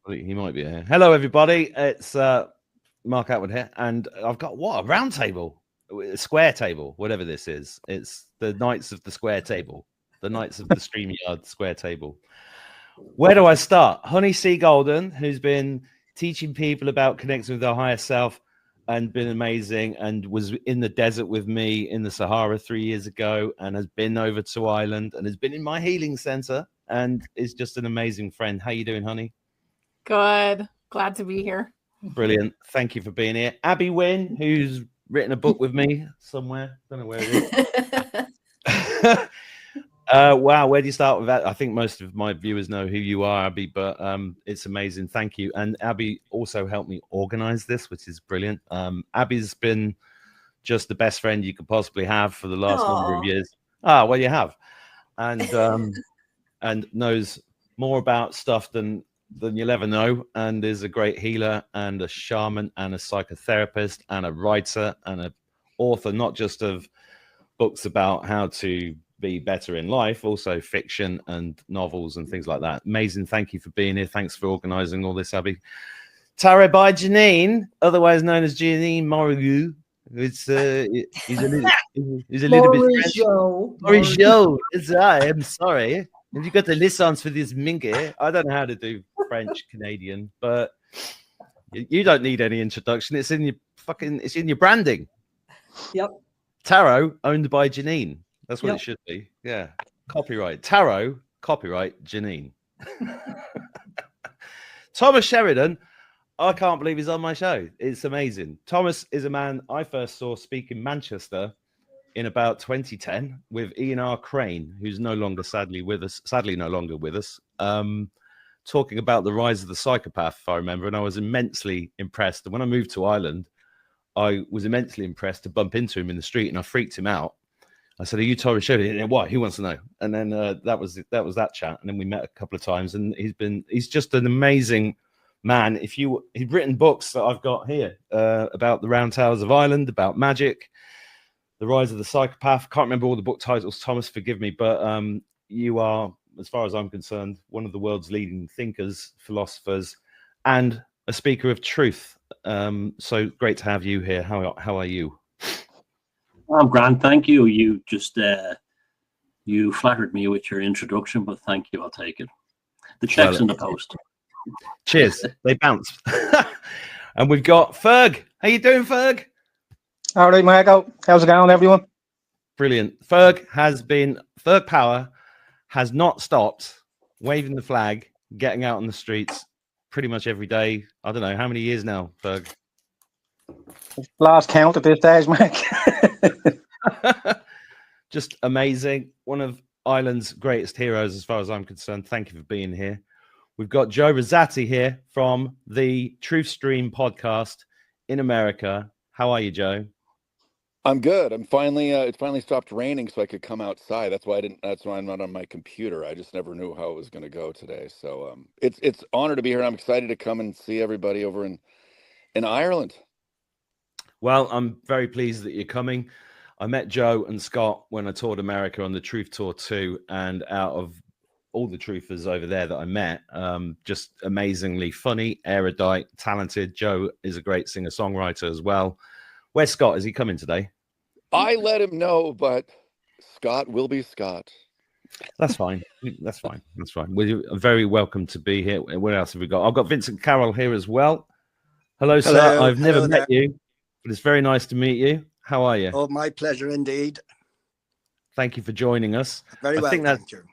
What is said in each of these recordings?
He might be here. Hello, everybody. It's Mark Atwood here, and I've got a round table, a square table, whatever this is. It's the Knights of the Square Table, the Knights of the StreamYard Square Table. Where do I start? Honey C. Golden, who's been teaching people about connecting with their higher self and been amazing, and was in the desert with me in the Sahara 3 years ago, and has been over to Ireland and has been in my healing center and is just an amazing friend. How you doing, honey? Good. Glad to be here. Brilliant. Thank you for being here. Abby Wynne, who's written a book with me somewhere. Don't know where it is. Wow, where do you start with that? I think most of my viewers know who you are, Abby, but it's amazing. Thank you. And Abby also helped me organize this, which is brilliant. Abby's been just the best friend you could possibly have for the last number of years. Well, you have. And knows more about stuff than you'll ever know, and is a great healer and a shaman and a psychotherapist and a writer and an author, not just of books about how to be better in life, also fiction and novels and things like that. Amazing. Thank you for being here. Thanks for organizing all this, Abby. Tarot by Janine, otherwise known as Janine Morrieu. It's he's a little bit French. Mauricio. I'm sorry. Have you got the license for this mingy? I don't know how to do French Canadian, but you don't need any introduction. It's in your branding. Yep. Tarot owned by Janine. That's what it should be. Yeah. Copyright. Tarot, copyright Janine. Thomas Sheridan. I can't believe he's on my show. It's amazing. Thomas is a man I first saw speak in Manchester in about 2010 with Ian R. Crane, who's no longer sadly no longer with us, talking about the rise of the psychopath, if I remember. And I was immensely impressed. And when I moved to Ireland, I was immensely impressed to bump into him in the street, and I freaked him out. I said, "Are you Thomas Sheridan?" Why? He wants to know. And then that was that chat. And then we met a couple of times, and he's just an amazing man. He'd written books that I've got here about the Round Towers of Ireland, about magic, the rise of the psychopath. Can't remember all the book titles, Thomas, forgive me, but you are, as far as I'm concerned, one of the world's leading thinkers, philosophers, and a speaker of truth. So great to have you here. How are you? I'm grand, thank you. You just you flattered me with your introduction, but thank you. I'll take it. The check's in the post. Cheers. They bounced. And we've got Ferg. How you doing, Ferg? All right, Michael. How's it going, everyone? Brilliant. Ferg Power has not stopped waving the flag, getting out on the streets pretty much every day. I don't know how many years now, Ferg. Last count at this stage, Mike. Just amazing. One of Ireland's greatest heroes, as far as I'm concerned. Thank you for being here. We've got Joe Rosati here from the Truth Stream podcast in America. How are you, Joe? I'm good. I'm finally it finally stopped raining, so I could come outside. That's why I'm not on my computer. I just never knew how it was going to go today. So it's an honor to be here. I'm excited to come and see everybody over in Ireland. Well, I'm very pleased that you're coming. I met Joe and Scott when I toured America on the Truth Tour 2, and out of all the truthers over there that I met, just amazingly funny, erudite, talented. Joe is a great singer-songwriter as well. Where's Scott? Is he coming today? I let him know, but Scott will be Scott. That's fine. That's fine. That's fine. We're very welcome to be here. What else have we got? I've got Vincent Carroll here as well. Hello, sir. I've never met you, but it's very nice to meet you. How are you? Oh, my pleasure indeed. Thank you for joining us. Very well, thank you.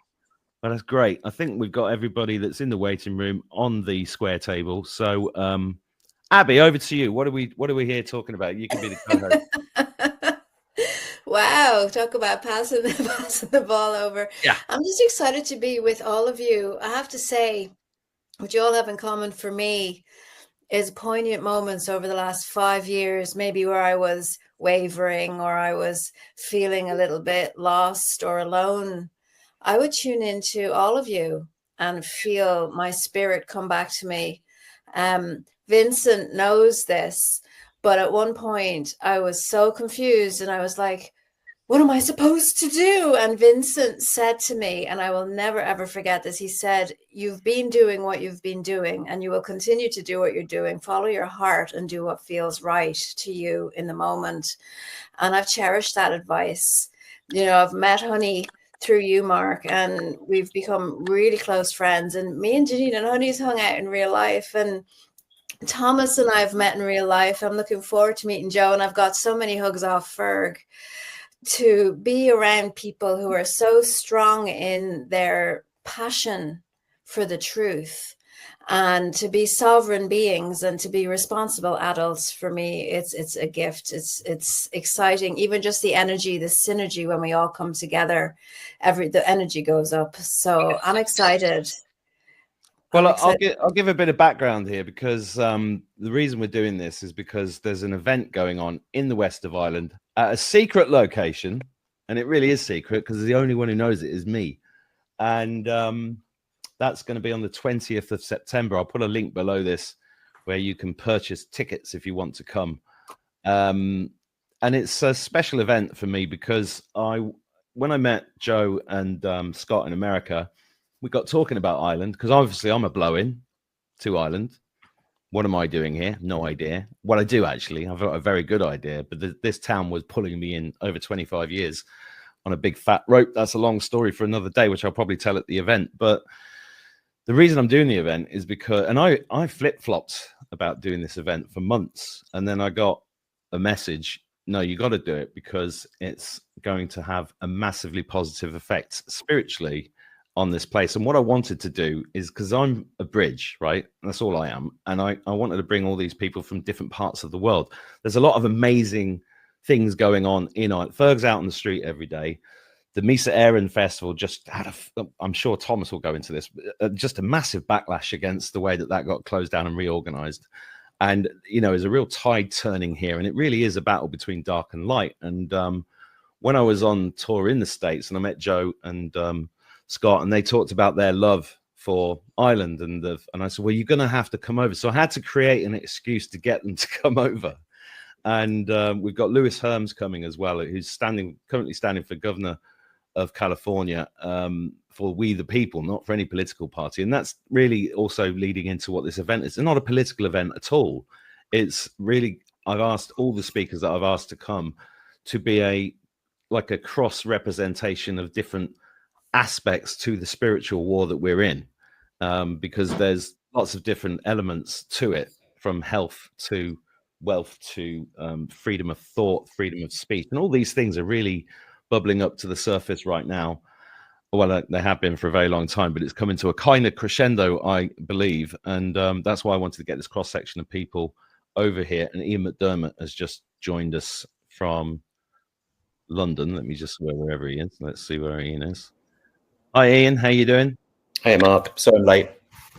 Well, that's great. I think we've got everybody that's in the waiting room on the square table. So, Abby, over to you. What are we here talking about? You can be the co-host. Wow, talk about passing the ball over. Yeah. I'm just excited to be with all of you. I have to say, what you all have in common for me is poignant moments over the last 5 years, maybe where I was wavering or I was feeling a little bit lost or alone. I would tune into all of you and feel my spirit come back to me. Vincent knows this, but at one point I was so confused and I was like, what am I supposed to do? And Vincent said to me, and I will never, ever forget this. He said, you've been doing what you've been doing, and you will continue to do what you're doing. Follow your heart and do what feels right to you in the moment. And I've cherished that advice. You know, I've met Honey through you, Mark, and we've become really close friends. And me and Janine and Honey's hung out in real life. And Thomas and I have met in real life. I'm looking forward to meeting Joe, and I've got so many hugs off Ferg. To be around people who are so strong in their passion for the truth, and to be sovereign beings and to be responsible adults, for me, it's a gift. It's exciting. Even just the energy, the synergy when we all come together, the energy goes up. So I'm excited. Well, I'll give a bit of background here, because the reason we're doing this is because there's an event going on in the west of Ireland at a secret location, and it really is secret because the only one who knows it is me. And that's going to be on the 20th of September. I'll put a link below this where you can purchase tickets if you want to come. And it's a special event for me because when I met Joe and Scott in America, we got talking about Ireland, because obviously I'm a blow-in to Ireland. What am I doing here? No idea. Well, I do actually. I've got a very good idea, but this town was pulling me in over 25 years on a big fat rope. That's a long story for another day, which I'll probably tell at the event. But the reason I'm doing the event is because, and I flip-flopped about doing this event for months, and then I got a message, no, you got to do it because it's going to have a massively positive effect spiritually on this place. And what I wanted to do is, because I'm a bridge, right? That's all I am. And I wanted to bring all these people from different parts of the world. There's a lot of amazing things going on in Ireland. Ferg's out on the street every day. The Misa Éireann Festival just had I'm sure Thomas will go into this, just a massive backlash against the way that got closed down and reorganized. And, you know, there's a real tide turning here. And it really is a battle between dark and light. And when I was on tour in the States and I met Joe and Scott, and they talked about their love for Ireland, and I said, well, you're going to have to come over. So I had to create an excuse to get them to come over. And we've got Lewis Herms coming as well, who's currently standing for governor of California for We the People, not for any political party. And that's really also leading into what this event is. It's not a political event at all. It's really, I've asked all the speakers that I've asked to come to be a cross representation of different aspects to the spiritual war that we're in, because there's lots of different elements to it, from health to wealth to freedom of thought, freedom of speech, and all these things are really bubbling up to the surface right now. Well, they have been for a very long time, but it's coming to a kind of crescendo, I believe, and that's why I wanted to get this cross section of people over here. And Ian McDermott has just joined us from London. Let me just wherever he is. Let's see where Ian is. Hi, Ian. How you doing? Hey, Mark. Sorry I'm late.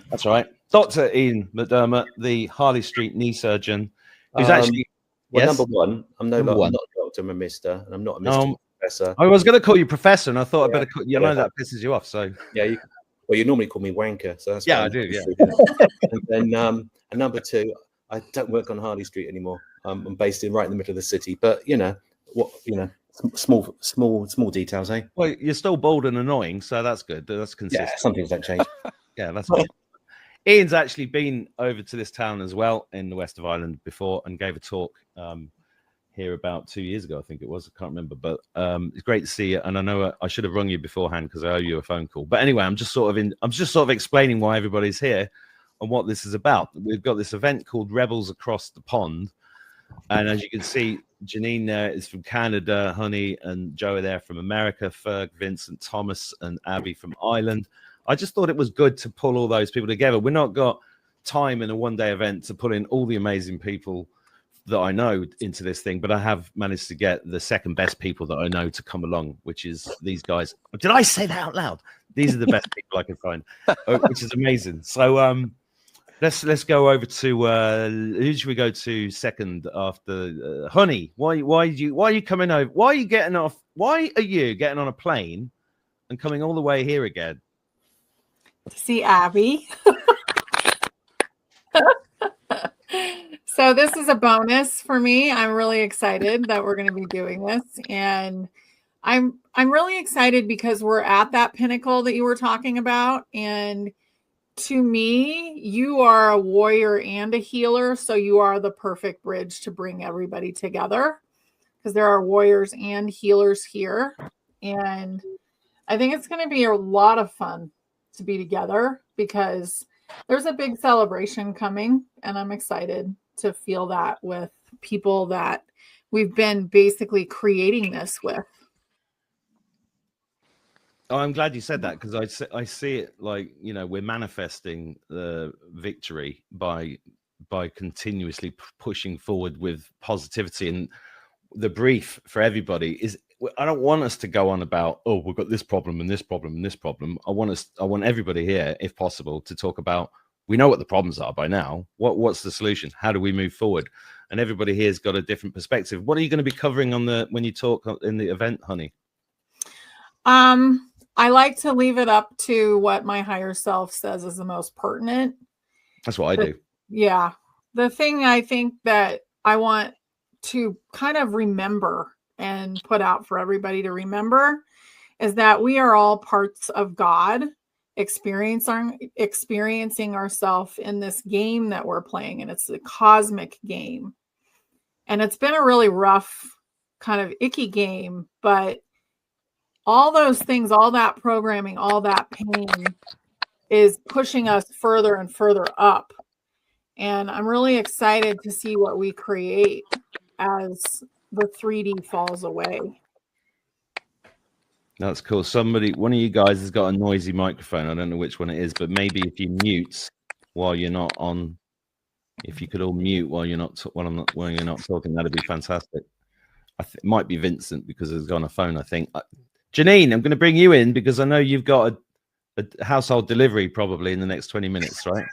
That's all right. Dr. Ian McDermott, the Harley Street knee surgeon, who's actually... Well, yes? Number one, I'm not a doctor, I'm a mister, and I'm not a Mr. Professor. I was going to call you Professor, and I thought I'd better call you. I know that pisses you off, so... Yeah, well, you normally call me Wanker, so that's... Yeah, I do, yeah. And then, and number two, I don't work on Harley Street anymore. I'm based right in the middle of the city, but, small details, eh? Well, you're still bold and annoying, so that's good. That's consistent. Yeah, some things don't change. Yeah, that's good. Ian's actually been over to this town as well in the west of Ireland before and gave a talk here about 2 years ago, I think it was. I can't remember, but it's great to see you. And I know I should have rung you beforehand because I owe you a phone call. But anyway, I'm just sort of explaining why everybody's here and what this is about. We've got this event called Rebels Across the Pond, and as you can see, Janine there is from Canada, Honey and Joe are there from America, Ferg, Vincent, Thomas, and Abby from Ireland. I just thought it was good to pull all those people together. We've not got time in a one-day event to pull in all the amazing people that I know into this thing, but I have managed to get the second best people that I know to come along, which is these guys. Did I say that out loud? These are the best people I can find, which is amazing. So let's go over to who should we go to second after Honey? Why are you coming over? Why are you getting off? Why are you getting on a plane and coming all the way here again? To see Abby. So this is a bonus for me. I'm really excited that we're going to be doing this. And I'm really excited because we're at that pinnacle that you were talking about. And to me, you are a warrior and a healer. So you are the perfect bridge to bring everybody together, because there are warriors and healers here. And I think it's going to be a lot of fun to be together, because there's a big celebration coming, and I'm excited to feel that with people that we've been basically creating this with. Oh, I'm glad you said that, because I see it like, we're manifesting the victory by continuously pushing forward with positivity. And the brief for everybody is, I don't want us to go on about, oh, we've got this problem and this problem and this problem. I want everybody here, if possible, to talk about, we know what the problems are by now. What's the solution? How do we move forward? And everybody here's got a different perspective. What are you going to be covering when you talk in the event, honey? I like to leave it up to what my higher self says is the most pertinent. That's what I do. Yeah. The thing I think that I want to kind of remember and put out for everybody to remember is that we are all parts of God, experiencing ourselves in this game that we're playing. And it's a cosmic game. And it's been a really rough, kind of icky game, but all those things, all that programming, all that pain is pushing us further and further up. And I'm really excited to see what we create as the 3D falls away. That's cool. One of you guys has got a noisy microphone. I don't know which one it is, but maybe if you mute while you're not on, if you could all mute while you're not when you're not talking, that'd be fantastic. It might be Vincent, because he's got a phone, I think. Janine, I'm going to bring you in because I know you've got a household delivery probably in the next 20 minutes, right?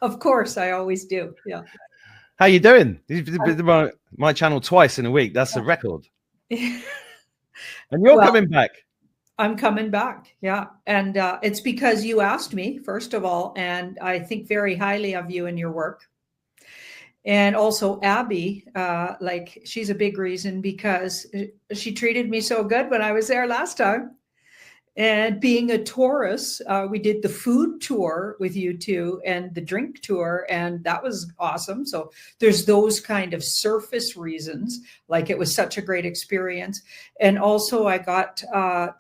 Of course, I always do. Yeah. How you doing? You've been my channel twice in a week. That's a record. And you're coming back. I'm coming back. Yeah. And it's because you asked me, first of all, and I think very highly of you and your work. And also Abby, she's a big reason, because she treated me so good when I was there last time. And being a Taurus, we did the food tour with you two and the drink tour, and that was awesome. So there's those kind of surface reasons, like it was such a great experience. And also I got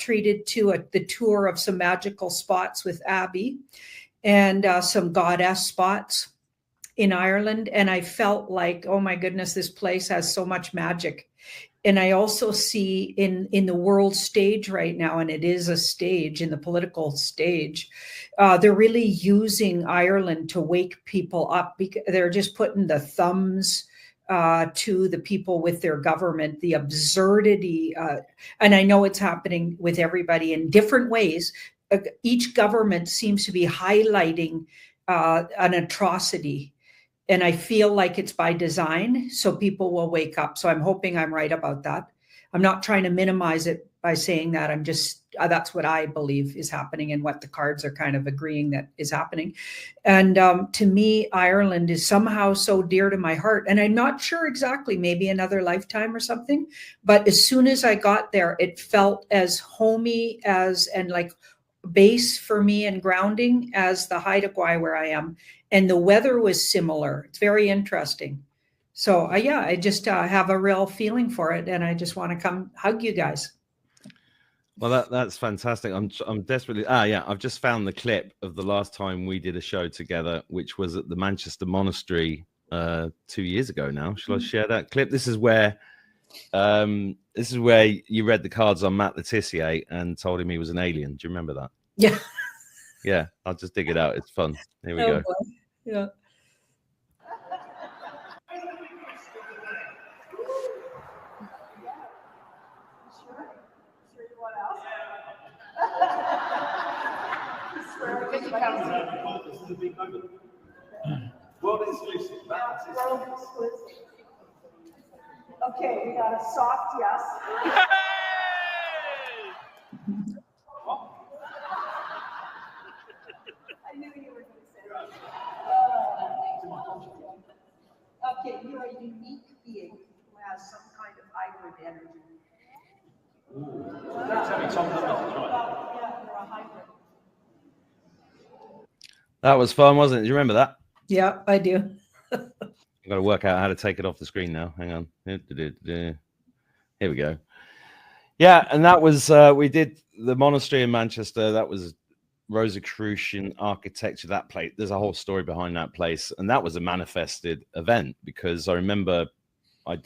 treated to the tour of some magical spots with Abby, and some goddess spots in Ireland. And I felt like, oh my goodness, this place has so much magic. And I also see in the world stage right now, and it is a stage in the political stage, they're really using Ireland to wake people up, because they're just putting the thumbs to the people with their government, the absurdity. And I know it's happening with everybody in different ways. Each government seems to be highlighting an atrocity. And I feel like it's by design, so people will wake up. So I'm hoping I'm right about that. I'm not trying to minimize it by saying that. I'm just, that's what I believe is happening, and what the cards are kind of agreeing that is happening. And to me, Ireland is somehow so dear to my heart. And I'm not sure exactly, maybe another lifetime or something. But as soon as I got there, it felt as homey and like base for me and grounding as the Haida Gwaii where I am. And the weather was similar. It's very interesting. So I just have a real feeling for it, and I just want to come hug you guys. Well, that's fantastic. I'm desperately. I've just found the clip of the last time we did a show together, which was at the Manchester Monastery 2 years ago now. Shall I share that clip? This is where you read the cards on Matt Letitia and told him he was an alien. Do you remember that? Yeah. Yeah, I'll just dig it out. It's fun. Here we go. Boy. Yeah. Okay, we got a soft yes. I knew you were going to say that. Okay, you're a unique being who has some kind of hybrid energy. That was fun, wasn't it? Do you remember that? Yeah, I do. I've got to work out how to take it off the screen now. Hang on. Here we go. Yeah, and that was we did the monastery in Manchester. That was Rosicrucian architecture. That place, there's a whole story behind that place, and that was a manifested event because I remember I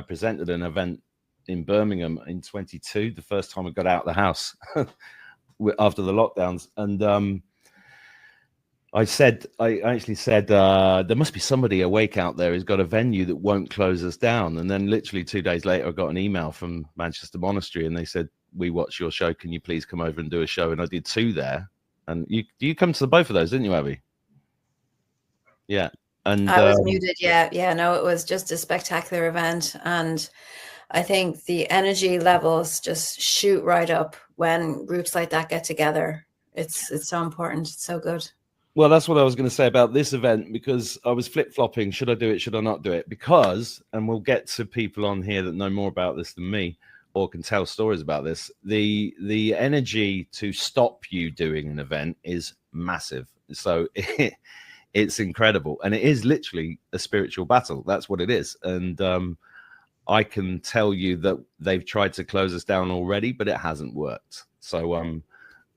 presented an event in Birmingham in 22, the first time I got out of the house after the lockdowns, and I actually said there must be somebody awake out there who's got a venue that won't close us down. And then literally 2 days later, I got an email from Manchester Monastery, and they said, "We watched your show. Can you please come over and do a show?" And I did 2 there. And you come to both of those, didn't you, Abby? Yeah. And I was muted. Yeah. No, it was just a spectacular event, and I think the energy levels just shoot right up when groups like that get together. It's so important. It's so good. Well, that's what I was going to say about this event, because I was flip-flopping. Should I do it? Should I not do it? Because, and we'll get to people on here that know more about this than me or can tell stories about this. The energy to stop you doing an event is massive. So it's incredible. And it is literally a spiritual battle. That's what it is. And I can tell you that they've tried to close us down already, but it hasn't worked. So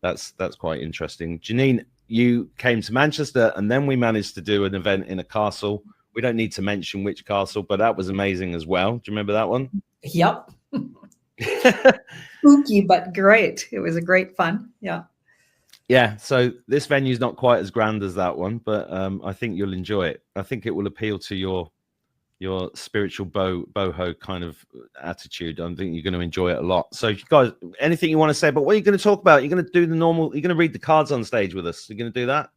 that's quite interesting. Janine, you came to Manchester, and then we managed to do an event in a castle. We don't need to mention which castle, but that was amazing as well. Do you remember that one? Yep. Spooky, but great. It was a great fun. Yeah. Yeah. So this venue is not quite as grand as that one, but I think you'll enjoy it. I think it will appeal to your spiritual boho kind of attitude. I think you're going to enjoy it a lot. So, you guys, anything you want to say about what are you going to talk about? You're going to do the normal. You're going to read the cards on stage with us. You're going to do that.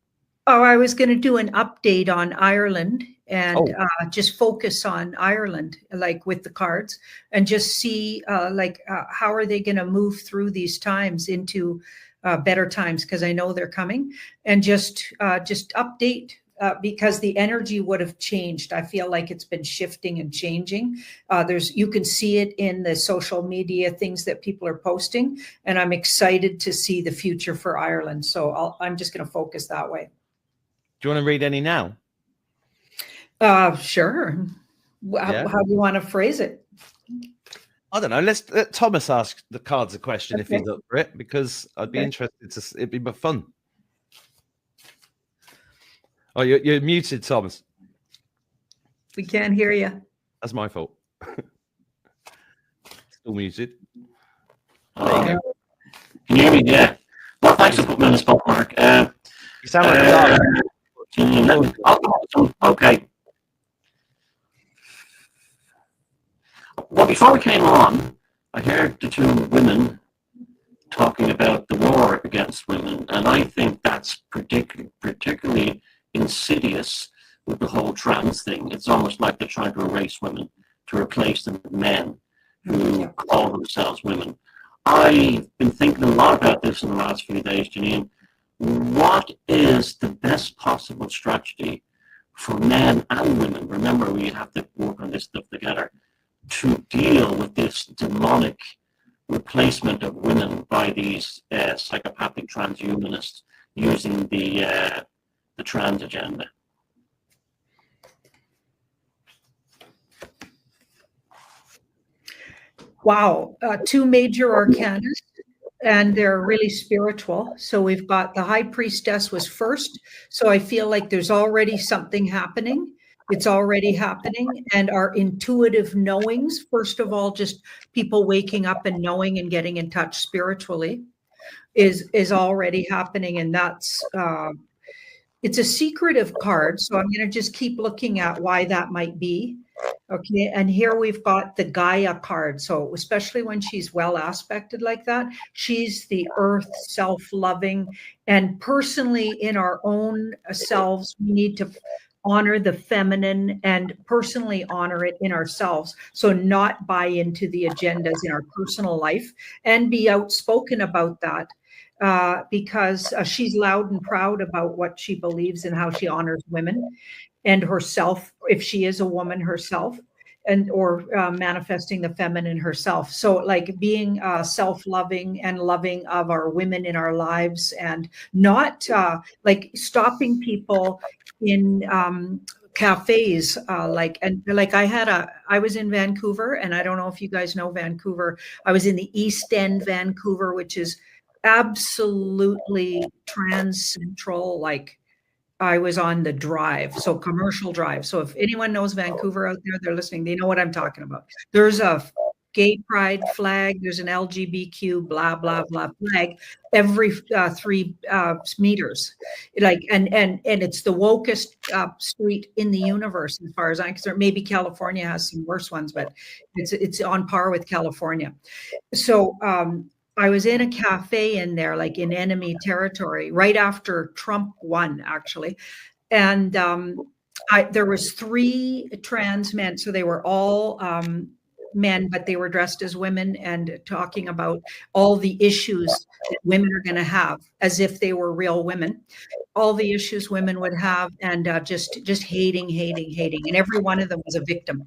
Oh, I was going to do an update on Ireland and just focus on Ireland, like with the cards, and just see how are they going to move through these times into better times, because I know they're coming, and just update. Because the energy would have changed. I feel like it's been shifting and changing. You can see it in the social media things that people are posting, and I'm excited to see the future for Ireland. So I'm just going to focus that way. Do you want to read any now? Sure. Yeah. How do you want to phrase it? I don't know. Let Thomas ask the cards a question if he's up for it, because I'd be interested to. It'd be fun. Oh, you're muted, Thomas. We can't hear you. That's my fault. Still muted. There you go. Can you hear me? Yeah. Well, thanks for putting me on the spot, Mark. You sound like okay. Well, before we came on, I heard the 2 women talking about the war against women, and I think that's particularly insidious with the whole trans thing. It's almost like they're trying to erase women to replace them with men who call themselves women. I've been thinking a lot about this in the last few days, Janine. What is the best possible strategy for men and women? Remember, we have to work on this stuff together to deal with this demonic replacement of women by these psychopathic transhumanists using the trans agenda. Wow. 2 major arcana, and they're really spiritual. So we've got the High Priestess was first. So I feel like there's already something happening. It's already happening. And our intuitive knowings, first of all, just people waking up and knowing and getting in touch spiritually is already happening. And that's it's a secretive card, so I'm going to just keep looking at why that might be. Okay, and here we've got the Gaia card. So especially when she's well aspected like that, she's the earth, self-loving, and personally in our own selves, we need to honor the feminine and personally honor it in ourselves. So not buy into the agendas in our personal life and be outspoken about that. Because she's loud and proud about what she believes and how she honors women and herself, if she is a woman herself. and or manifesting the feminine herself. So like being self-loving and loving of our women in our lives, and not like stopping people in cafes, I was in Vancouver, and I don't know if you guys know Vancouver. I was in the East End, Vancouver, which is absolutely trans central. Like I was on the drive, so commercial drive. So if anyone knows Vancouver out there, they're listening, they know what I'm talking about. There's a gay pride flag, there's an LGBTQ blah blah blah flag every 3 meters, like, and it's the wokest street in the universe as far as I'm concerned. Maybe California has some worse ones, but it's on par with California. So I was in a cafe in there, like in enemy territory, right after Trump won, actually. And there was 3 trans men. So they were all men, but they were dressed as women and talking about all the issues that women are going to have, as if they were real women, all the issues women would have, and just hating. And every one of them was a victim.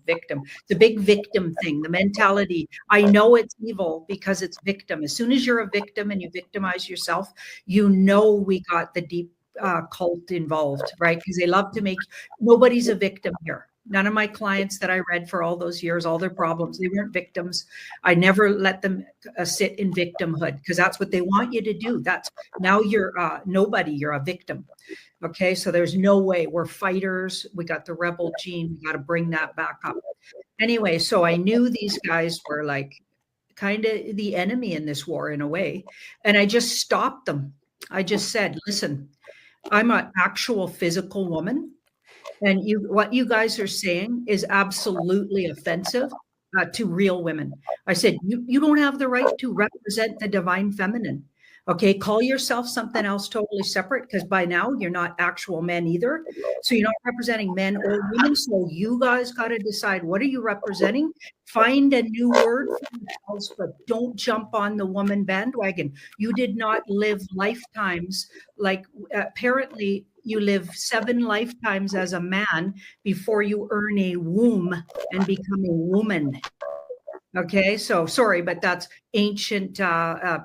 The big victim thing, the mentality. I know it's evil because it's victim. As soon as you're a victim and you victimize yourself, you know we got the deep cult involved, right? Because they love to make, nobody's a victim here. None of my clients that I read for all those years, all their problems, they weren't victims. I never let them sit in victimhood, because that's what they want you to do. That's, now you're nobody, you're a victim. Okay, so there's no way. We're fighters. We got the rebel gene. We got to bring that back up. Anyway, so I knew these guys were like kind of the enemy in this war in a way. And I just stopped them. I just said, listen, I'm an actual physical woman. And what you guys are saying is absolutely offensive to real women. I said, you don't have the right to represent the divine feminine. Okay, call yourself something else totally separate, because by now you're not actual men either. So you're not representing men or women. So you guys got to decide, what are you representing? Find a new word for yourselves, but don't jump on the woman bandwagon. You did not live lifetimes. Like apparently you live 7 lifetimes as a man before you earn a womb and become a woman. Okay, so sorry, but that's ancient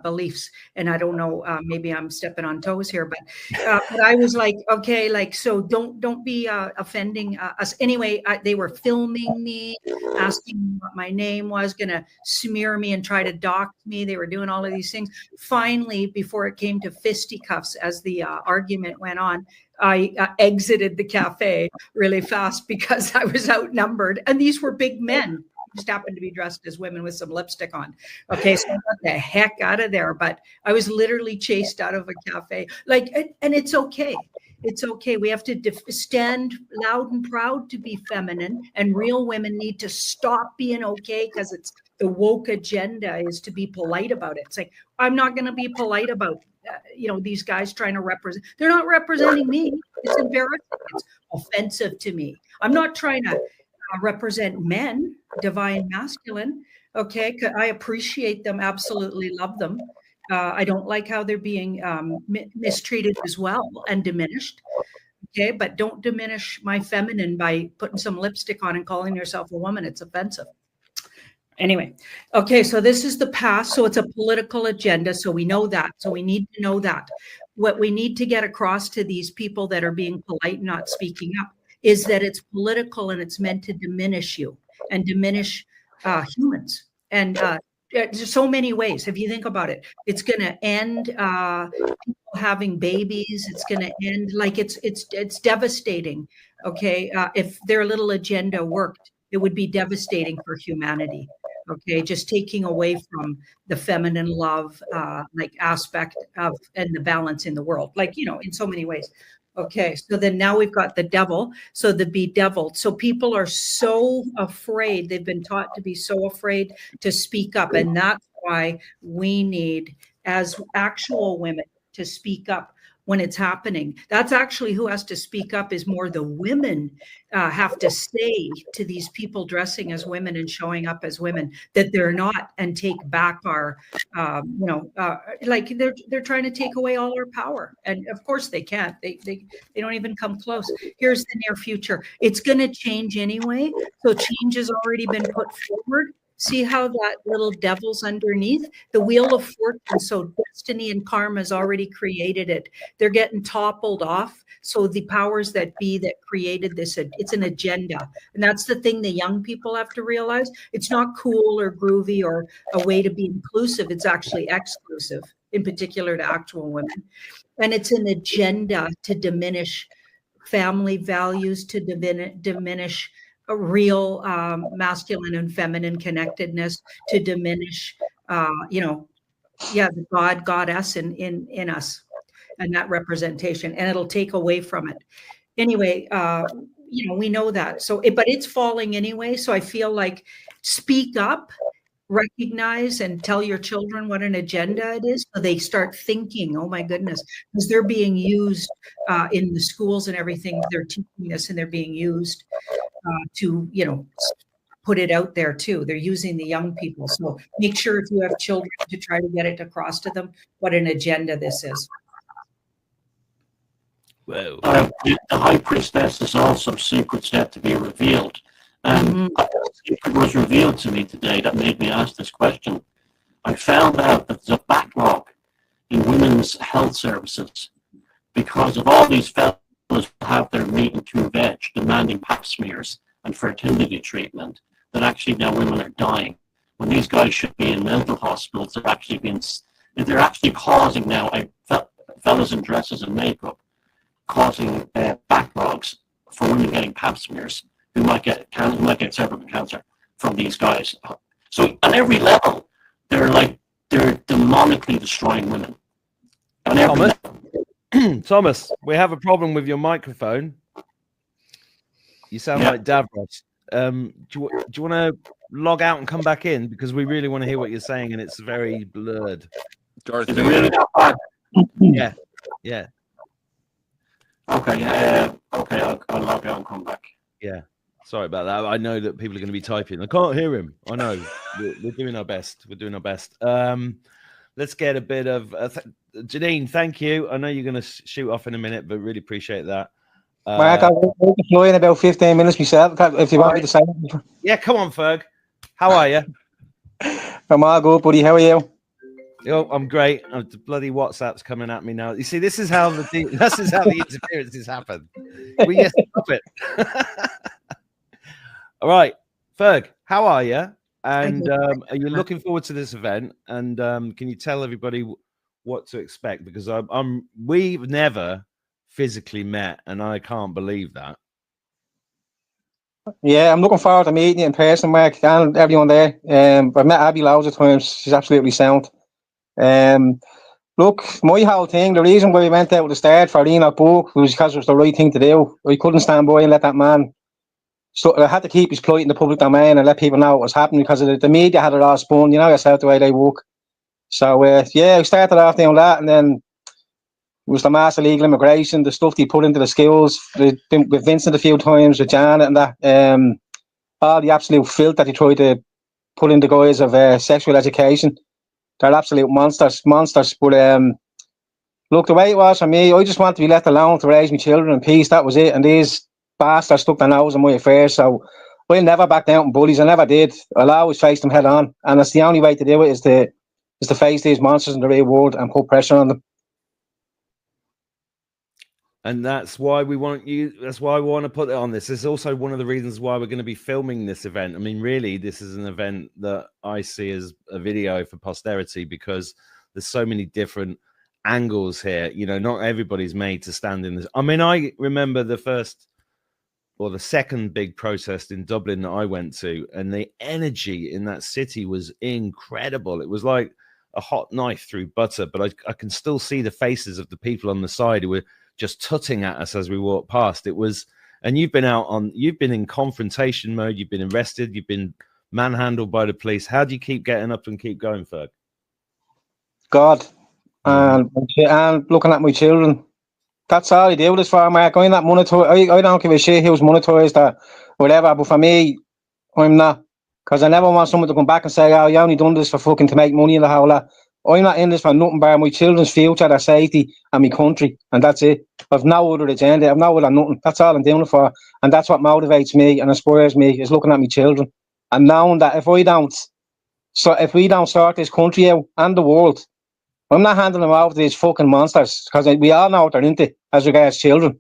beliefs, and I don't know. Maybe I'm stepping on toes here, but I was like, okay, like, so don't be offending us. Anyway, they were filming me, asking what my name was, gonna smear me and try to dox me. They were doing all of these things. Finally, before it came to fisticuffs, as the argument went on, I exited the cafe really fast because I was outnumbered, and these were big men. Just happened to be dressed as women with some lipstick on. Okay, so I got the heck out of there. But I was literally chased out of a cafe. Like, and it's okay. It's okay. We have to stand loud and proud to be feminine, and real women need to stop being okay, because it's the woke agenda is to be polite about it. It's like, I'm not going to be polite about these guys trying to represent. They're not representing me. It's embarrassing. It's offensive to me. I'm not trying to represent men, divine masculine. Okay, I appreciate them, absolutely love them. I don't like how they're being mistreated as well and diminished. Okay, but don't diminish my feminine by putting some lipstick on and calling yourself a woman. It's offensive. Anyway, okay, so this is the past. So it's a political agenda. So we know that. So we need to know that. What we need to get across to these people that are being polite and not speaking up is that it's political, and it's meant to diminish you and diminish humans. And there's so many ways. If you think about it, it's going to end people having babies. It's going to end, like, it's devastating. Okay, if their little agenda worked, it would be devastating for humanity. Okay, just taking away from the feminine love, like aspect of, and the balance in the world, like, in so many ways. Okay, so then now we've got the devil, so the bedeviled. So people are so afraid. They've been taught to be so afraid to speak up. And that's why we need, as actual women, to speak up. when it's happening. That's actually who has to speak up is more the women have to say to these people dressing as women and showing up as women that they're not, and take back our, like they're trying to take away all our power. And of course they can't. They don't even come close. Here's the near future. It's going to change anyway. So change has already been put forward. See how that little devil's underneath the wheel of fortune. So destiny and karma has already created it. They're getting toppled off. So the powers that be that created this, it's an agenda. And that's the thing the young people have to realize. It's not cool or groovy or a way to be inclusive. It's actually exclusive, in particular to actual women. And it's an agenda to diminish family values, to diminish a real masculine and feminine connectedness, to diminish, the God, goddess in us, and that representation, and it'll take away from it. Anyway, we know that. So, but it's falling anyway. So I feel like speak up, recognize, and tell your children what an agenda it is, so they start thinking, oh my goodness, because they're being used in the schools and everything. They're teaching this, and they're being used to put it out there too. They're using the young people. So make sure if you have children to try to get it across to them what an agenda this is. Whoa. The high priestess is also secrets yet to be revealed. And a secret was revealed to me today that made me ask this question. I found out that there's a backlog in women's health services because of all these fellows who have their meat and two veg demanding pap smears and fertility treatment, that actually now women are dying. When these guys should be in mental hospitals, they're actually causing now fellas in dresses and makeup, causing backlogs for women getting pap smears who might get cervical cancer from these guys. So on every level, they're demonically destroying women. On every level. Thomas, we have a problem with your microphone. You sound like Davros. Do you want to log out and come back in, because we really want to hear what you're saying, and it's very blurred. Darth Is it really that bad? Yeah. Okay, I'll log out and come back. Yeah. Sorry about that. I know that people are going to be typing. I can't hear him. I know. We're doing our best. Let's get a bit of Janine. Thank you. I know you're going to shoot off in a minute, but really appreciate that. Mark, I'll deploy in about 15 minutes myself, if you want me to say. Yeah, come on, Ferg. How are you? I'm all good, buddy. How are you? Oh, I'm great. The bloody WhatsApp's coming at me now. You see, this is how the interferences happen. We just stop it. All right, Ferg, how are you? And are you looking forward to this event? And can you tell everybody what to expect? Because we've never physically met, and I can't believe that. Yeah, I'm looking forward to meeting you in person, Mark, and everyone there. I've met Abby loads of times. She's absolutely sound. Look, my whole thing, the reason why we went out at the start for Enoch Book was because it was the right thing to do. We couldn't stand by and let that man. So I had to keep his plight in the public domain and let people know what was happening, because the media had it all spun. You know yourself the way they work. So we started off doing that, and then it was the mass illegal immigration, the stuff they put into the schools. We've been with Vincent a few times, with Janet and that. All the absolute filth that they tried to put in the guise of sexual education. They're absolute monsters. But look, the way it was for me, I just want to be left alone to raise my children in peace. That was it. And these bastards stuck their nose in my affairs. So we'll never back down from bullies. I never did. I'll always face them head on. And that's the only way to do it, is to face these monsters in the real world and put pressure on them. And that's why we want you. That's why we want to put it on this. This is also one of the reasons why we're going to be filming this event. I mean, really, this is an event that I see as a video for posterity, because there's so many different angles here. You know, not everybody's made to stand in this. I mean, I remember the first or the second big protest in Dublin that I went to, and the energy in that city was incredible. It was like a hot knife through butter, but I can still see the faces of the people on the side who were just tutting at us as we walked past. It was, and you've been in confrontation mode, you've been arrested, you've been manhandled by the police. How do you keep getting up and keep going, Ferg? God, and looking at my children, That's all I do this for, Mark. I'm not monetized. I don't give a shit who's monetized or whatever. But for me, I'm not. Because I never want someone to come back and say, oh, you only done this for fucking to make money and the whole lot. I'm not in this for nothing but my children's future, their safety, and my country. And that's it. I've no other agenda. I've no other nothing. That's all I'm doing it for. And that's what motivates me and inspires me, is looking at my children. And knowing that if we don't sort this country out and the world, I'm not handing them over to these fucking monsters. Because we all know what they're into as regards children.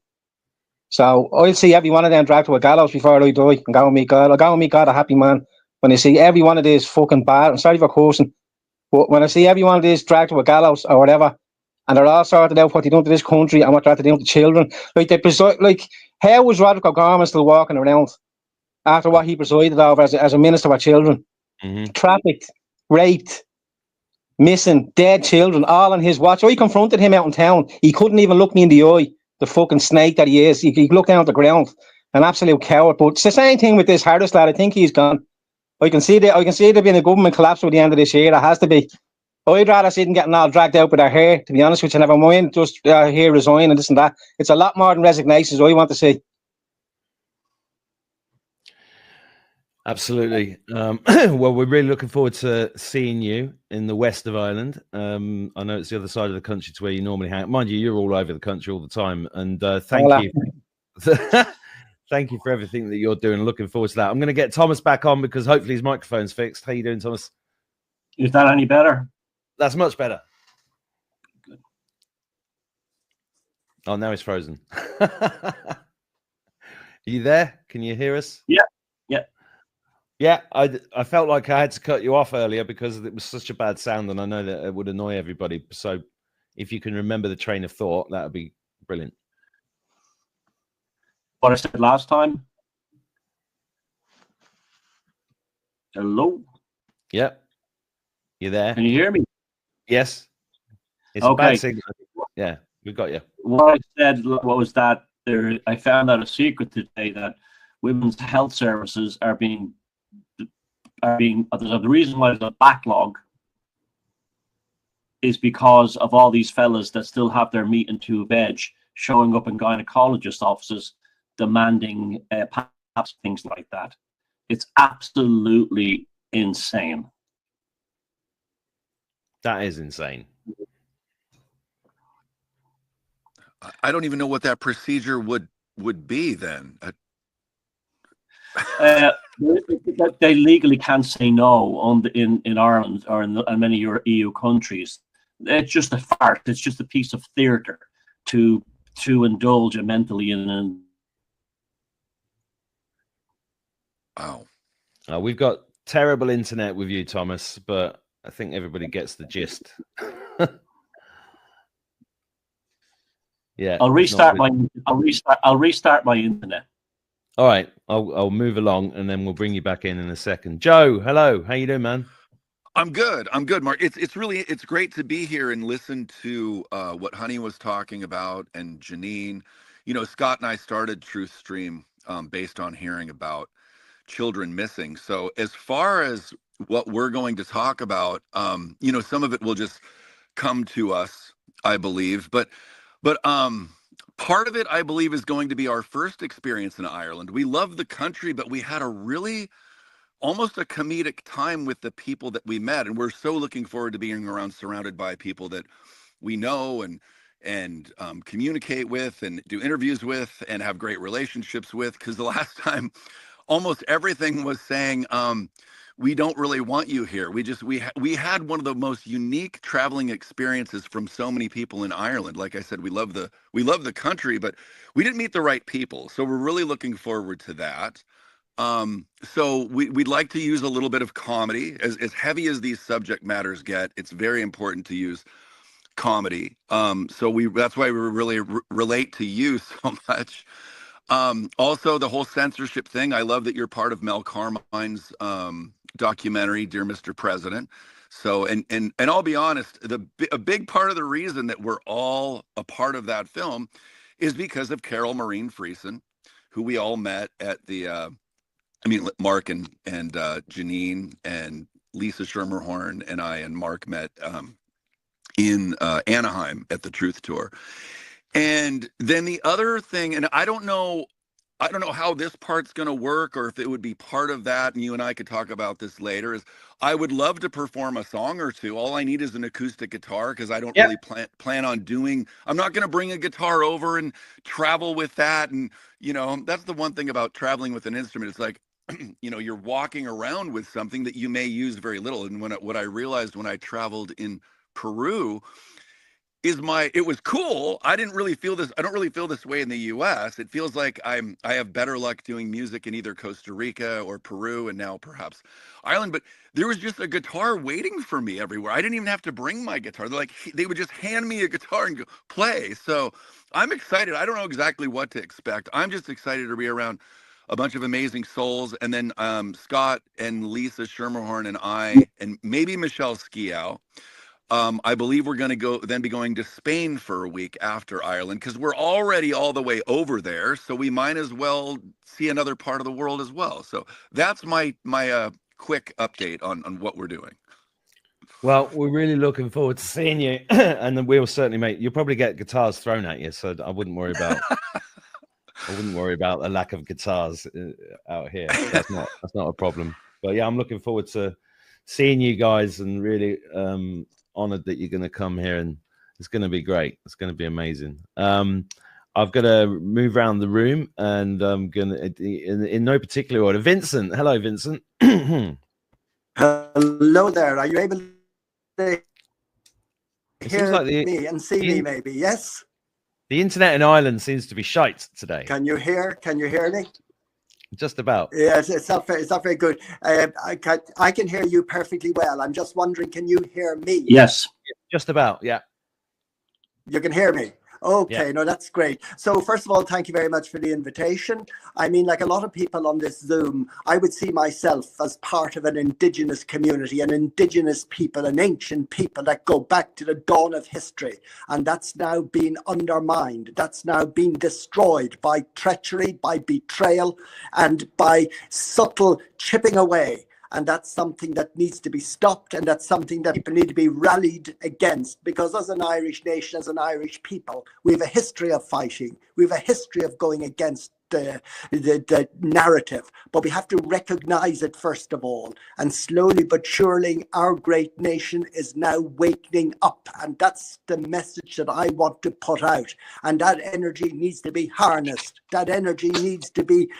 So I'll see every one of them dragged to a gallows before I die and go and meet God. I'll go and meet God a happy man when I see every one of these fucking bad. I'm sorry for cursing, but when I see every one of these dragged to a gallows or whatever, and they're all sorted out what they done to this country and what they're doing to children, how was Roderick O'Gorman still walking around after what he presided over as a minister for children? Mm-hmm. Trafficked, raped, missing, dead children, all on his watch. I confronted him out in town. He couldn't even look me in the eye. The fucking snake that he is. He looked down at the ground. An absolute coward. But it's the same thing with this Harris lad. I think he's gone. I can see there being a government collapse by the end of this year. It has to be. I'd rather see them getting all dragged out with their hair, to be honest with you. Never mind just here resign and this and that. It's a lot more than resignations I want to see. Absolutely. Well, we're really looking forward to seeing you in the west of Ireland. I know it's the other side of the country to where you normally hang. Mind you, you're all over the country all the time. And thank you. Thank you for everything that you're doing. Looking forward to that. I'm going to get Thomas back on because hopefully his microphone's fixed. How you doing, Thomas? Is that any better? That's much better. Good. Oh, now he's frozen. Are you there? Can you hear us? Yeah. Yeah, I felt like I had to cut you off earlier because it was such a bad sound, and I know that it would annoy everybody. So if you can remember the train of thought, that would be brilliant. What I said last time. Hello? Yep. You there? Can you hear me? Yes. It's okay. A bad signal. Yeah, we got you. What I said was that I found out a secret today that women's health services are being the reason why there's a backlog is because of all these fellas that still have their meat and two veg showing up in gynecologist offices demanding PAPs, things like that. It's absolutely insane. That is insane. I don't even know what that procedure would be then. They legally can't say no in Ireland or in many EU countries. It's just a fart. It's just a piece of theatre to indulge mentally in. Wow. We've got terrible internet with you, Thomas, but I think everybody gets the gist. Yeah. I'll restart my internet. All right, I'll move along and then we'll bring you back in a second. Joe, hello. How you doing, man? I'm good, Mark. It's great to be here and listen to what Honey was talking about and Janine. You know, Scott and I started Truth Stream based on hearing about children missing. So as far as what we're going to talk about, you know, some of it will just come to us, I believe, but part of it, I believe, is going to be our first experience in Ireland. We love the country, but we had a really almost a comedic time with the people that we met. And we're so looking forward to being surrounded by people that we know and communicate with and do interviews with and have great relationships with. Because the last time, almost everything was saying, we don't really want you here. We had one of the most unique traveling experiences from so many people in Ireland. Like I said, we love the country, but we didn't meet the right people. So we're really looking forward to that. So we'd like to use a little bit of comedy. As heavy as these subject matters get, it's very important to use comedy. So that's why we really relate to you so much. Also, the whole censorship thing. I love that you're part of Mel Carmine's documentary, Dear Mr. President. So, and I'll be honest, a big part of the reason that we're all a part of that film is because of Carol Maureen Friesen, who we all met at the, Mark and Janine and Lisa Schermerhorn and I and Mark met in Anaheim at the Truth Tour. And then the other thing, and I don't know how this part's going to work or if it would be part of that, and you and I could talk about this later, is I would love to perform a song or two. All I need is an acoustic guitar because I don't Yep. really plan on doing, I'm not going to bring a guitar over and travel with that. And, you know, that's the one thing about traveling with an instrument. It's like, you know, you're walking around with something that you may use very little. And what I realized when I traveled in Peru is it was cool. I don't really feel this way in the US. It feels like I have better luck doing music in either Costa Rica or Peru and now perhaps Ireland, but there was just a guitar waiting for me everywhere. I didn't even have to bring my guitar. They would just hand me a guitar and go play. So I'm excited. I don't know exactly what to expect. I'm just excited to be around a bunch of amazing souls. And then Scott and Lisa Schermerhorn and I, and maybe Michelle Skiow. I believe we're going to be going to Spain for a week after Ireland because we're already all the way over there. So we might as well see another part of the world as well. So that's my quick update on what we're doing. Well, we're really looking forward to seeing you, and then we'll certainly you'll probably get guitars thrown at you. So I wouldn't worry about. I wouldn't worry about a lack of guitars out here. That's not a problem. But yeah, I'm looking forward to seeing you guys and really honored that you're going to come here, and it's going to be great. It's going to be amazing. I've got to move around the room, and I'm going to, in no particular order. Vincent, hello, Vincent. Hello there. Are you able to hear like me and see me? Maybe yes. The internet in Ireland seems to be shite today. Can you hear me? Just about. Yes, it's not very good. I can hear you perfectly well. I'm just wondering, can you hear me? Yes. Just about, yeah. You can hear me. Okay, yeah. No, that's great. So first of all, thank you very much for the invitation. I mean, like a lot of people on this Zoom, I would see myself as part of an indigenous community, an indigenous people, an ancient people that go back to the dawn of history. And that's now been undermined. That's now been destroyed by treachery, by betrayal, and by subtle chipping away. And that's something that needs to be stopped, and that's something that people need to be rallied against, because as an Irish nation, as an Irish people, we have a history of fighting. We have a history of going against the narrative, but we have to recognize it first of all. And slowly but surely, our great nation is now waking up, and that's the message that I want to put out. And that energy needs to be harnessed. That energy needs to be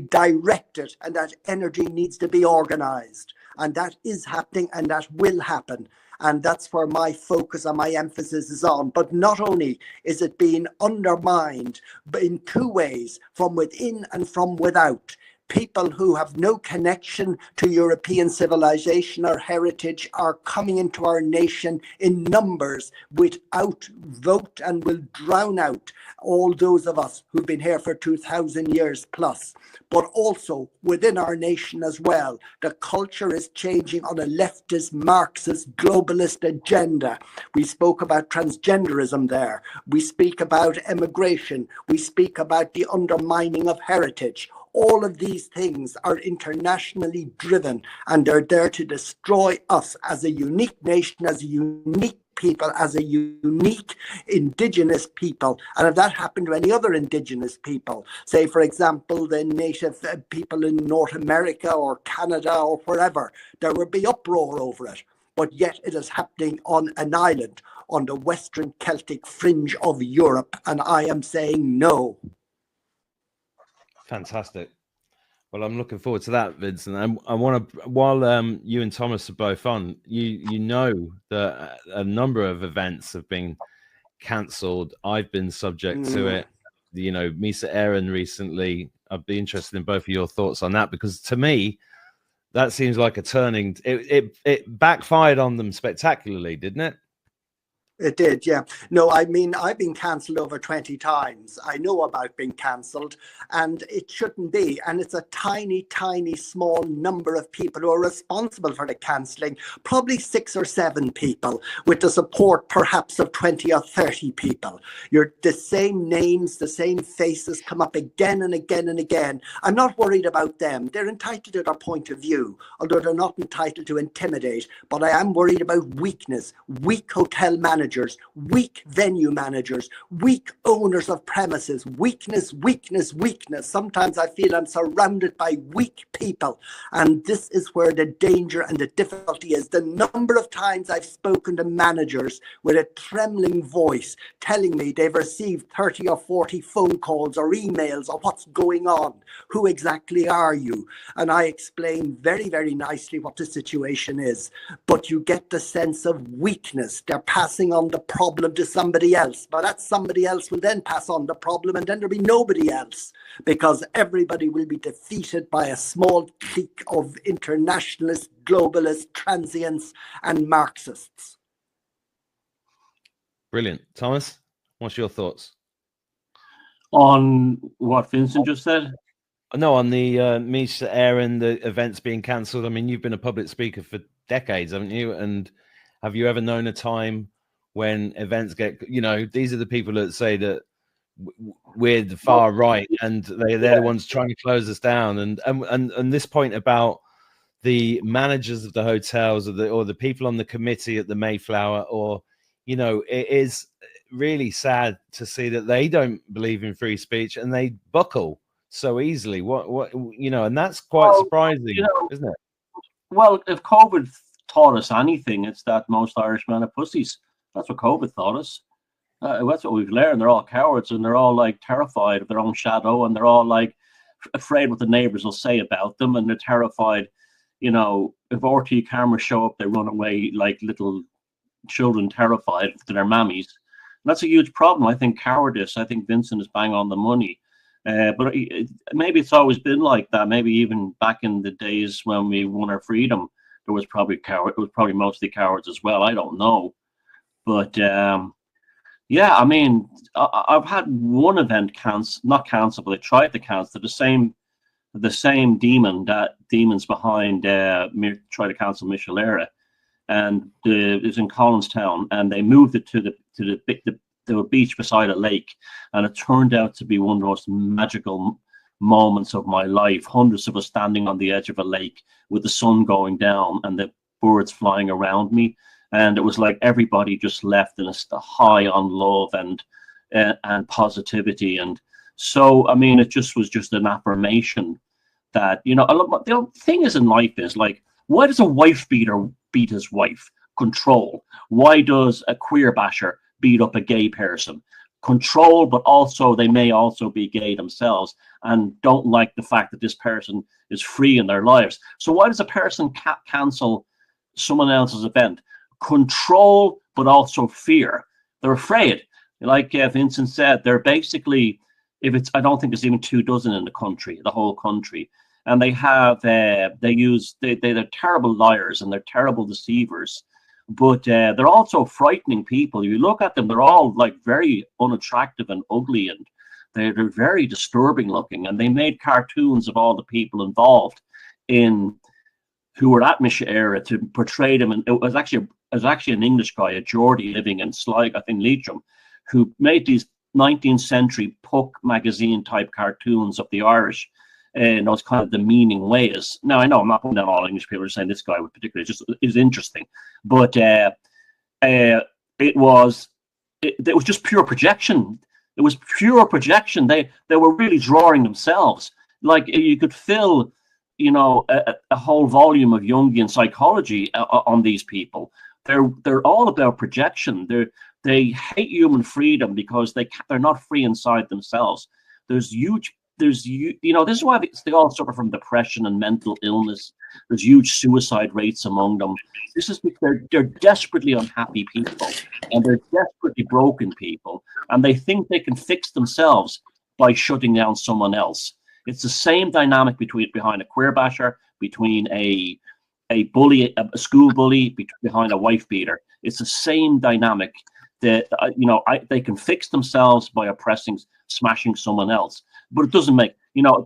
directed, and that energy needs to be organized. And that is happening, and that will happen. And that's where my focus and my emphasis is on. But not only is it being undermined, but in two ways, from within and from without. People who have no connection to European civilization or heritage are coming into our nation in numbers without vote, and will drown out all those of us who've been here for 2,000 years plus. But also within our nation as well, the culture is changing on a leftist, Marxist, globalist agenda. We spoke about transgenderism there. We speak about immigration. We speak about the undermining of heritage. All of these things are internationally driven, and they're there to destroy us as a unique nation, as a unique people, as a unique indigenous people. And if that happened to any other indigenous people, say, for example, the native people in North America or Canada or wherever, there would be uproar over it. But yet it is happening on an island on the Western Celtic fringe of Europe, and I am saying no. Fantastic. Well, I'm looking forward to that, Vincent. I want to, while you and Thomas are both on, you know that a number of events have been cancelled. I've been subject to it. You know, Misa Aaron recently. I'd be interested in both of your thoughts on that, because to me, that seems like a turning. It backfired on them spectacularly, didn't it? It did, yeah. No, I mean, I've been cancelled over 20 times. I know about being cancelled, and it shouldn't be. And it's a tiny, tiny, small number of people who are responsible for the cancelling, probably 6 or 7 people, with the support perhaps of 20 or 30 people. The same names, the same faces come up again and again and again. I'm not worried about them. They're entitled to their point of view, although they're not entitled to intimidate. But I am worried about weakness, weak hotel management, managers, weak venue managers, weak owners of premises, weakness, weakness, weakness. Sometimes I feel I'm surrounded by weak people. And this is where the danger and the difficulty is. The number of times I've spoken to managers with a trembling voice telling me they've received 30 or 40 phone calls or emails or what's going on. Who exactly are you? And I explain very, very nicely what the situation is. But you get the sense of weakness. They're passing on the problem to somebody else. But that somebody else will then pass on the problem, and then there'll be nobody else, because everybody will be defeated by a small clique of internationalists, globalists, transients, and Marxists. Brilliant. Thomas, what's your thoughts? On what Vincent just said? No, on the Misha Air and the events being cancelled. I mean, you've been a public speaker for decades, haven't you? And have you ever known a time when events get, these are the people that say that we're the far right and they're the ones trying to close us down. And this point about the managers of the hotels or the people on the committee at the Mayflower, or, it is really sad to see that they don't believe in free speech and they buckle so easily. And that's quite surprising, isn't it? Well, if COVID taught us anything, it's that most Irishmen are pussies. That's what COVID taught us. That's what we've learned. They're all cowards, and they're all like terrified of their own shadow, and they're all like afraid what the neighbors will say about them, and they're terrified. If RT cameras show up, they run away like little children, terrified to their mammies. And that's a huge problem. I think cowardice. I think Vincent is bang on the money. But maybe it's always been like that. Maybe even back in the days when we won our freedom, there was probably it was probably mostly cowards as well. I don't know, but yeah, I mean, I've had one event not cancelled, but they tried to cancel the same demons behind tried to cancel Michelera, and it was in Collinstown, and they moved it to the beach beside a lake, and it turned out to be one of the most magical moments of my life. Hundreds of us standing on the edge of a lake with the sun going down and the birds flying around me, and it was like everybody just left in a high on love and positivity. And so, I mean, it was just an affirmation that, the thing is in life is like, why does a wife beater beat his wife? Control. Why does a queer basher beat up a gay person? Control, but also they may also be gay themselves and don't like the fact that this person is free in their lives. So why does a person cancel someone else's event? Control, but also fear. They're afraid. Like Vincent said, they're basically, I don't think there's even 24 in the whole country. And they have, they're terrible liars and they're terrible deceivers. But they're also frightening people. You look at them, they're all like very unattractive and ugly, and they're very disturbing looking. And they made cartoons of all the people involved who were at Michelera to portray them. And it was actually an English guy, a Geordie living in Sligo, I think Leitrim, who made these 19th century Puck magazine type cartoons of the Irish in those kind of demeaning ways. Now, I know I'm not putting down all English people, are saying this guy was particularly, is interesting, but it was just pure projection. It was pure projection. They were really drawing themselves. Like you could fill, a whole volume of Jungian psychology on these people. They're all about projection. They hate human freedom because they're not free inside themselves. This is why they all suffer from depression and mental illness. There's huge suicide rates among them. This is because they're desperately unhappy people, and they're desperately broken people, and they think they can fix themselves by shutting down someone else. It's the same dynamic behind a queer basher, between a bully, a school bully, behind a wife beater. It's the same dynamic that they can fix themselves by smashing someone else. But it doesn't make,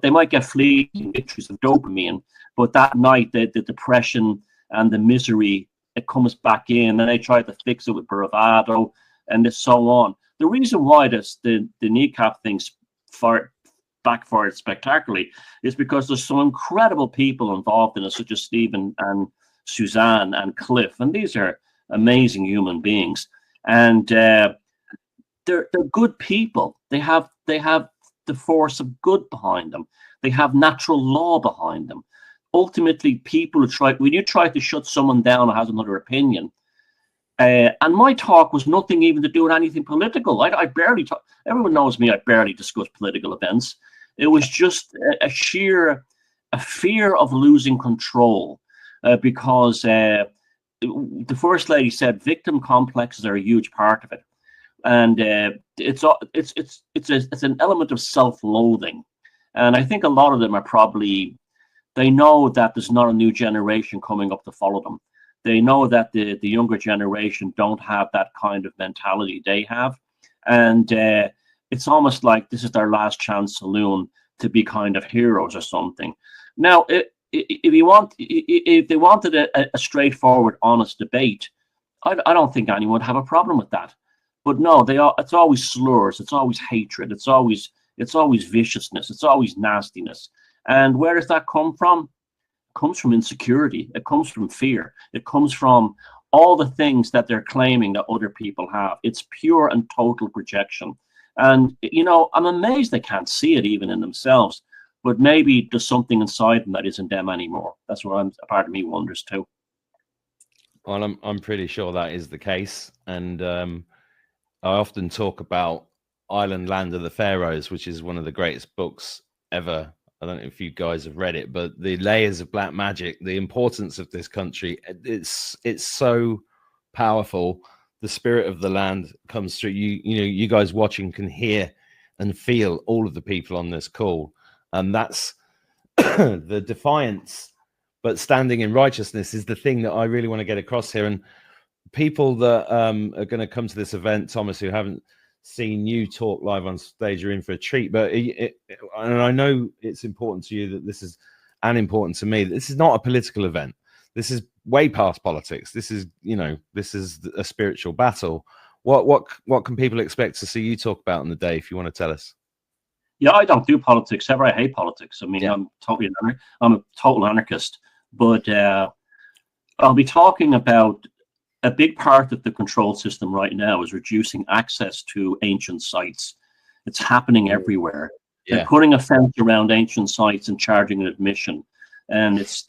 they might get fleeting victories of dopamine, but that night the depression and the misery, it comes back in, and they try to fix it with bravado and so on. The reason why the kneecap thing's backfired spectacularly is because there's some incredible people involved in it, such as Stephen and Suzanne and Cliff, and these are amazing human beings. and they're good people. They have the force of good behind them. They have natural law behind them. Ultimately, people when you try to shut someone down who has another opinion, and my talk was nothing even to do with anything political. I barely talk. Everyone knows me. I barely discuss political events. It was just a fear of losing control, because the First Lady said victim complexes are a huge part of it, and it's an element of self-loathing, and I think a lot of them are probably, they know that there's not a new generation coming up to follow them. They know that the younger generation don't have that kind of mentality they have, and it's almost like this is their last chance saloon to be kind of heroes or something. Now, if they wanted a straightforward, honest debate, I don't think anyone would have a problem with that. But no, it's always slurs, it's always hatred, it's always viciousness, it's always nastiness. And where does that come from? It comes from insecurity. It comes from fear. It comes from all the things that they're claiming that other people have. It's pure and total projection. And, I'm amazed they can't see it even in themselves. But maybe there's something inside them that isn't them anymore. That's what a part of me wonders too. Well, I'm pretty sure that is the case. And I often talk about Island Land of the Pharaohs, which is one of the greatest books ever. I don't know if you guys have read it, but the layers of black magic, the importance of this country, it's so powerful. The spirit of the land comes through. You guys watching can hear and feel all of the people on this call, and that's the defiance, but standing in righteousness is the thing that I really want to get across here. And people that are going to come to this event, Thomas, who haven't seen you talk live on stage, you're in for a treat. But and I know it's important to you that this is, and important to me, this is not a political event. This is way past politics. This is a spiritual battle. What can people expect to see you talk about on the day, if you want to tell us? Yeah, I don't do politics ever. I hate politics. I mean, yeah. I'm a total anarchist. But I'll be talking about a big part of the control system right now is reducing access to ancient sites. It's happening everywhere. Yeah. They're putting a fence around ancient sites and charging an admission. And it's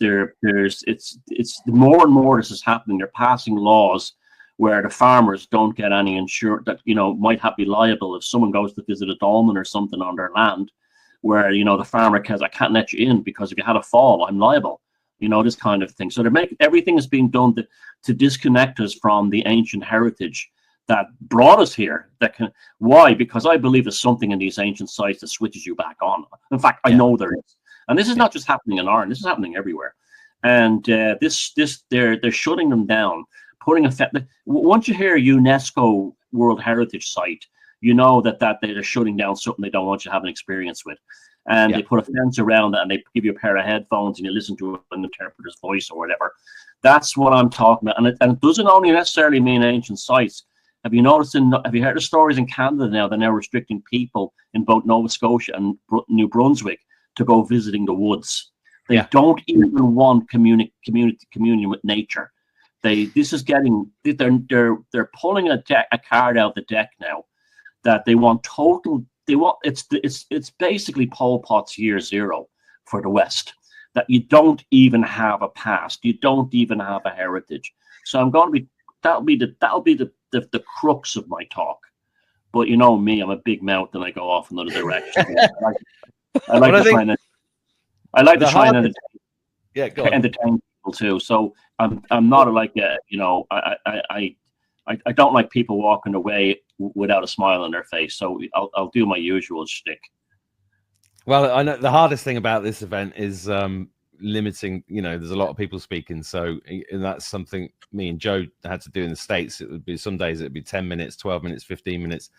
more and more this is happening. They're passing laws where the farmers don't get any insurance, that might have to be liable if someone goes to visit a dolmen or something on their land, where the farmer says, I can't let you in because if you had a fall, I'm liable. This kind of thing. So they're making, everything is being done to disconnect us from the ancient heritage that brought us here. Why? Because I believe there's something in these ancient sites that switches you back on. In fact, I know there is. And this is not just happening in Ireland. This is happening everywhere. And they're shutting them down, putting once you hear UNESCO World Heritage Site, that they're shutting down something they don't want you to have an experience with. And they put a fence around that, and they give you a pair of headphones, and you listen to an interpreter's voice or whatever. That's what I'm talking about. And it doesn't only necessarily mean ancient sites. Have you noticed? Have you heard the stories in Canada now? They're now restricting people in both Nova Scotia and New Brunswick to go visiting the woods. They don't even want communion with nature. They're pulling a card out the deck now that they want total. It's basically Pol Pot's year zero for the West, that you don't even have a past, you don't even have a heritage. So that'll be the crux of my talk. But me, I'm a big mouth and I go off in another direction. I like to try and entertain people too. So I'm not like I don't like people walking away without a smile on their face. So I'll do my usual shtick. Well, I know the hardest thing about this event is limiting. There's a lot of people speaking, and that's something me and Joe had to do in the States. It would be some days it'd be 10 minutes, 12 minutes, 15 minutes.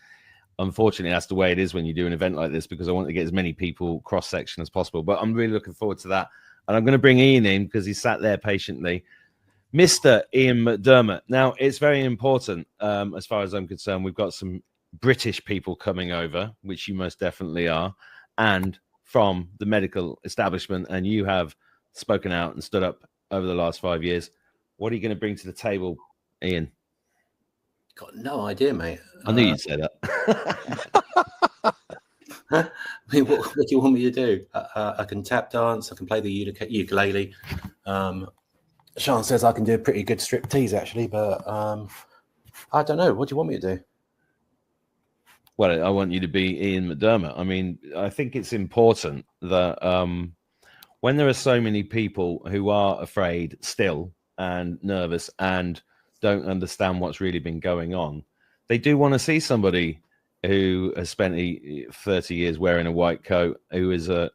Unfortunately, that's the way it is when you do an event like this, because I want to get as many people cross section as possible. But I'm really looking forward to that, and I'm going to bring Ian in because he sat there patiently. Mr. Ian McDermott. Now, it's very important, as far as I'm concerned. We've got some British people coming over, which you most definitely are, and from the medical establishment, and you have spoken out and stood up over the last 5 years. What are you going to bring to the table, Ian? Got no idea, mate. I knew you'd say that. I mean, what do you want me to do? I can tap dance. I can play the ukulele. Sean says I can do a pretty good striptease, actually, but I don't know. What do you want me to do? Well, I want you to be Ian McDermott. I mean, I think it's important that when there are so many people who are afraid still and nervous and don't understand what's really been going on, they do want to see somebody who has spent 30 years wearing a white coat, who is a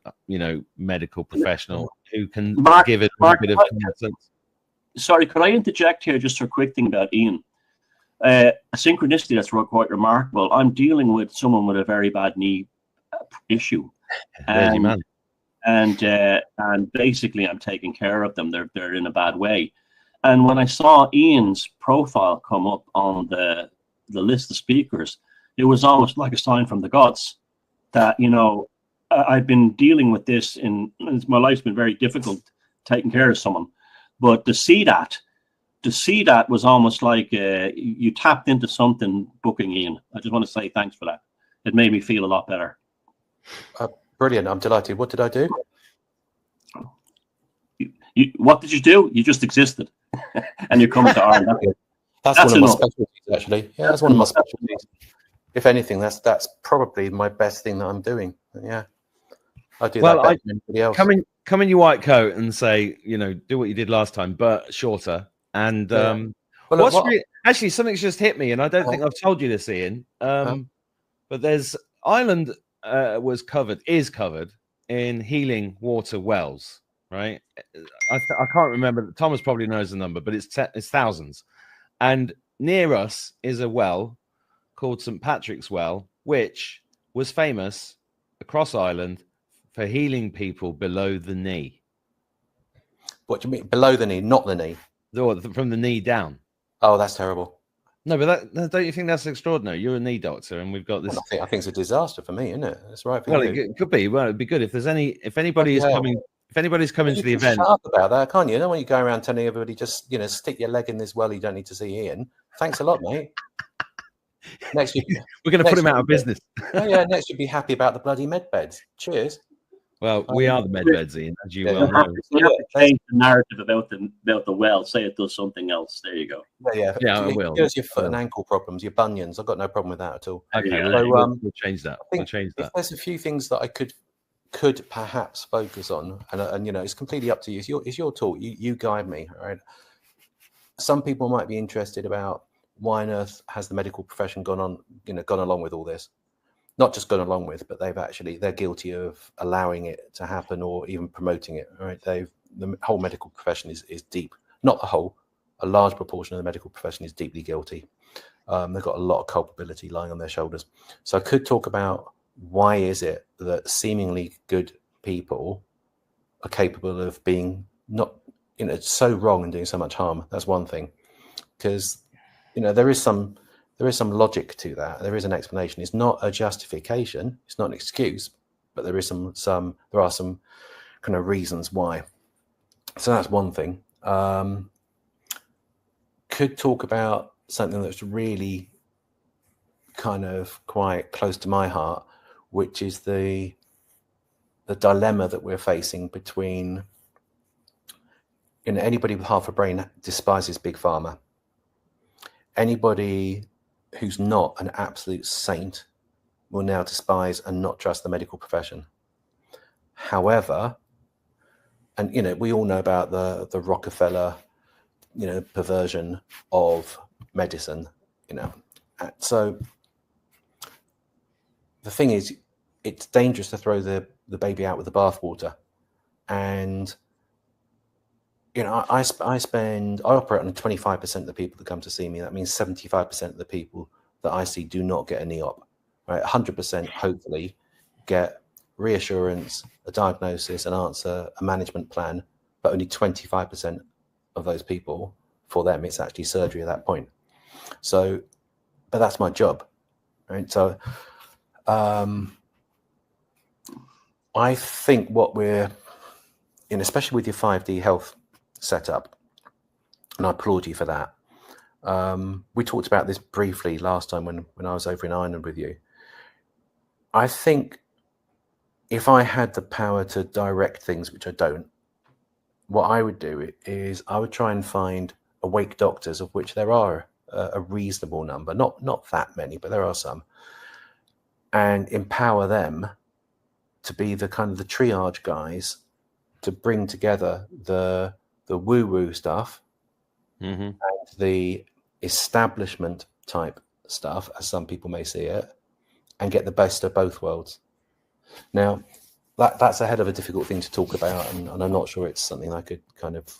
medical professional, who can give it a bit of common sense. Sorry, could I interject here just for a quick thing about Ian? A synchronicity that's quite remarkable. I'm dealing with someone with a very bad knee issue, and basically I'm taking care of them. They're in a bad way, and when I saw Ian's profile come up on the list of speakers, it was almost like a sign from the gods that I've been dealing with this, and my life's been very difficult taking care of someone, but to see that was almost like you tapped into something booking Ian. I just want to say thanks for that. It made me feel a lot better. Brilliant. I'm delighted. What did I do? What did you do? You just existed. And you're coming to Ireland. That's one of my specialties, actually. Yeah, that's one of my specialties. If anything, that's probably my best thing that I'm doing. Yeah. I do that better than anybody else. Come in your white coat and say, do what you did last time, but shorter. And actually, something's just hit me, and I don't think I've told you this, Ian. But there's Ireland is covered in healing water wells, right? I can't remember. Thomas probably knows the number, but it's thousands. And near us is a well called St. Patrick's Well, which was famous across Ireland for healing people below the knee. What do you mean below the knee, not the knee? From the knee down. Oh, that's terrible. No, but don't you think that's extraordinary? You're a knee doctor, and we've got this. Well, I think it's a disaster for me, isn't it? That's right. Well, it could be. Well, it'd be good if anybody's coming to the event. Shut up about that, can't you? I don't want you going around telling everybody just stick your leg in this well. You don't need to see Ian. Thanks a lot, mate. Next, we're going to put him out of business. Next, you'd be happy about the bloody med beds. Cheers. Well, we are the med beds, Ian, as you well know. You have to change the narrative about the well. Say it does something else. There you go. Yeah, I will. Here's your foot and ankle problems, your bunions. I've got no problem with that at all. Okay, so, we'll change that. If there's a few things that I could perhaps focus on, and it's completely up to you. It's your talk. You guide me. All right. Some people might be interested about why on earth has the medical profession gone along with all this? Not just gone along with, but they're guilty of allowing it to happen or even promoting it. Right? The whole medical profession is deep. Not the whole. A large proportion of the medical profession is deeply guilty. They've got a lot of culpability lying on their shoulders. So I could talk about why is it that seemingly good people are capable of being not, so wrong and doing so much harm. That's one thing. Because, there is some logic to that. There is an explanation. It's not a justification. It's not an excuse, but there are some kind of reasons why. So that's one thing. Could talk about something that's really kind of quite close to my heart, which is the dilemma that we're facing between, anybody with half a brain despises Big Pharma. Anybody who's not an absolute saint will now despise and not trust the medical profession. However, and we all know about the Rockefeller, perversion of medicine, So the thing is, it's dangerous to throw the baby out with the bathwater. And I operate on 25% of the people that come to see me. That means 75% of the people that I see do not get a knee op. Right, 100% hopefully get reassurance, a diagnosis, an answer, a management plan, but only 25% of those people, for them, it's actually surgery at that point. So, but that's my job, right? So, I think what we're in, especially with your 5D health setup, and I applaud you for that. We talked about this briefly last time when I was over in Ireland with you. I think if I had the power to direct things, which I don't, what I would do is I would try and find awake doctors, of which there are a reasonable number, not that many, but there are some, and empower them to be the kind of the triage guys to bring together the woo-woo stuff and the establishment type stuff, as some people may see it, and get the best of both worlds. Now, that's a hell of a difficult thing to talk about, and I'm not sure it's something I could kind of,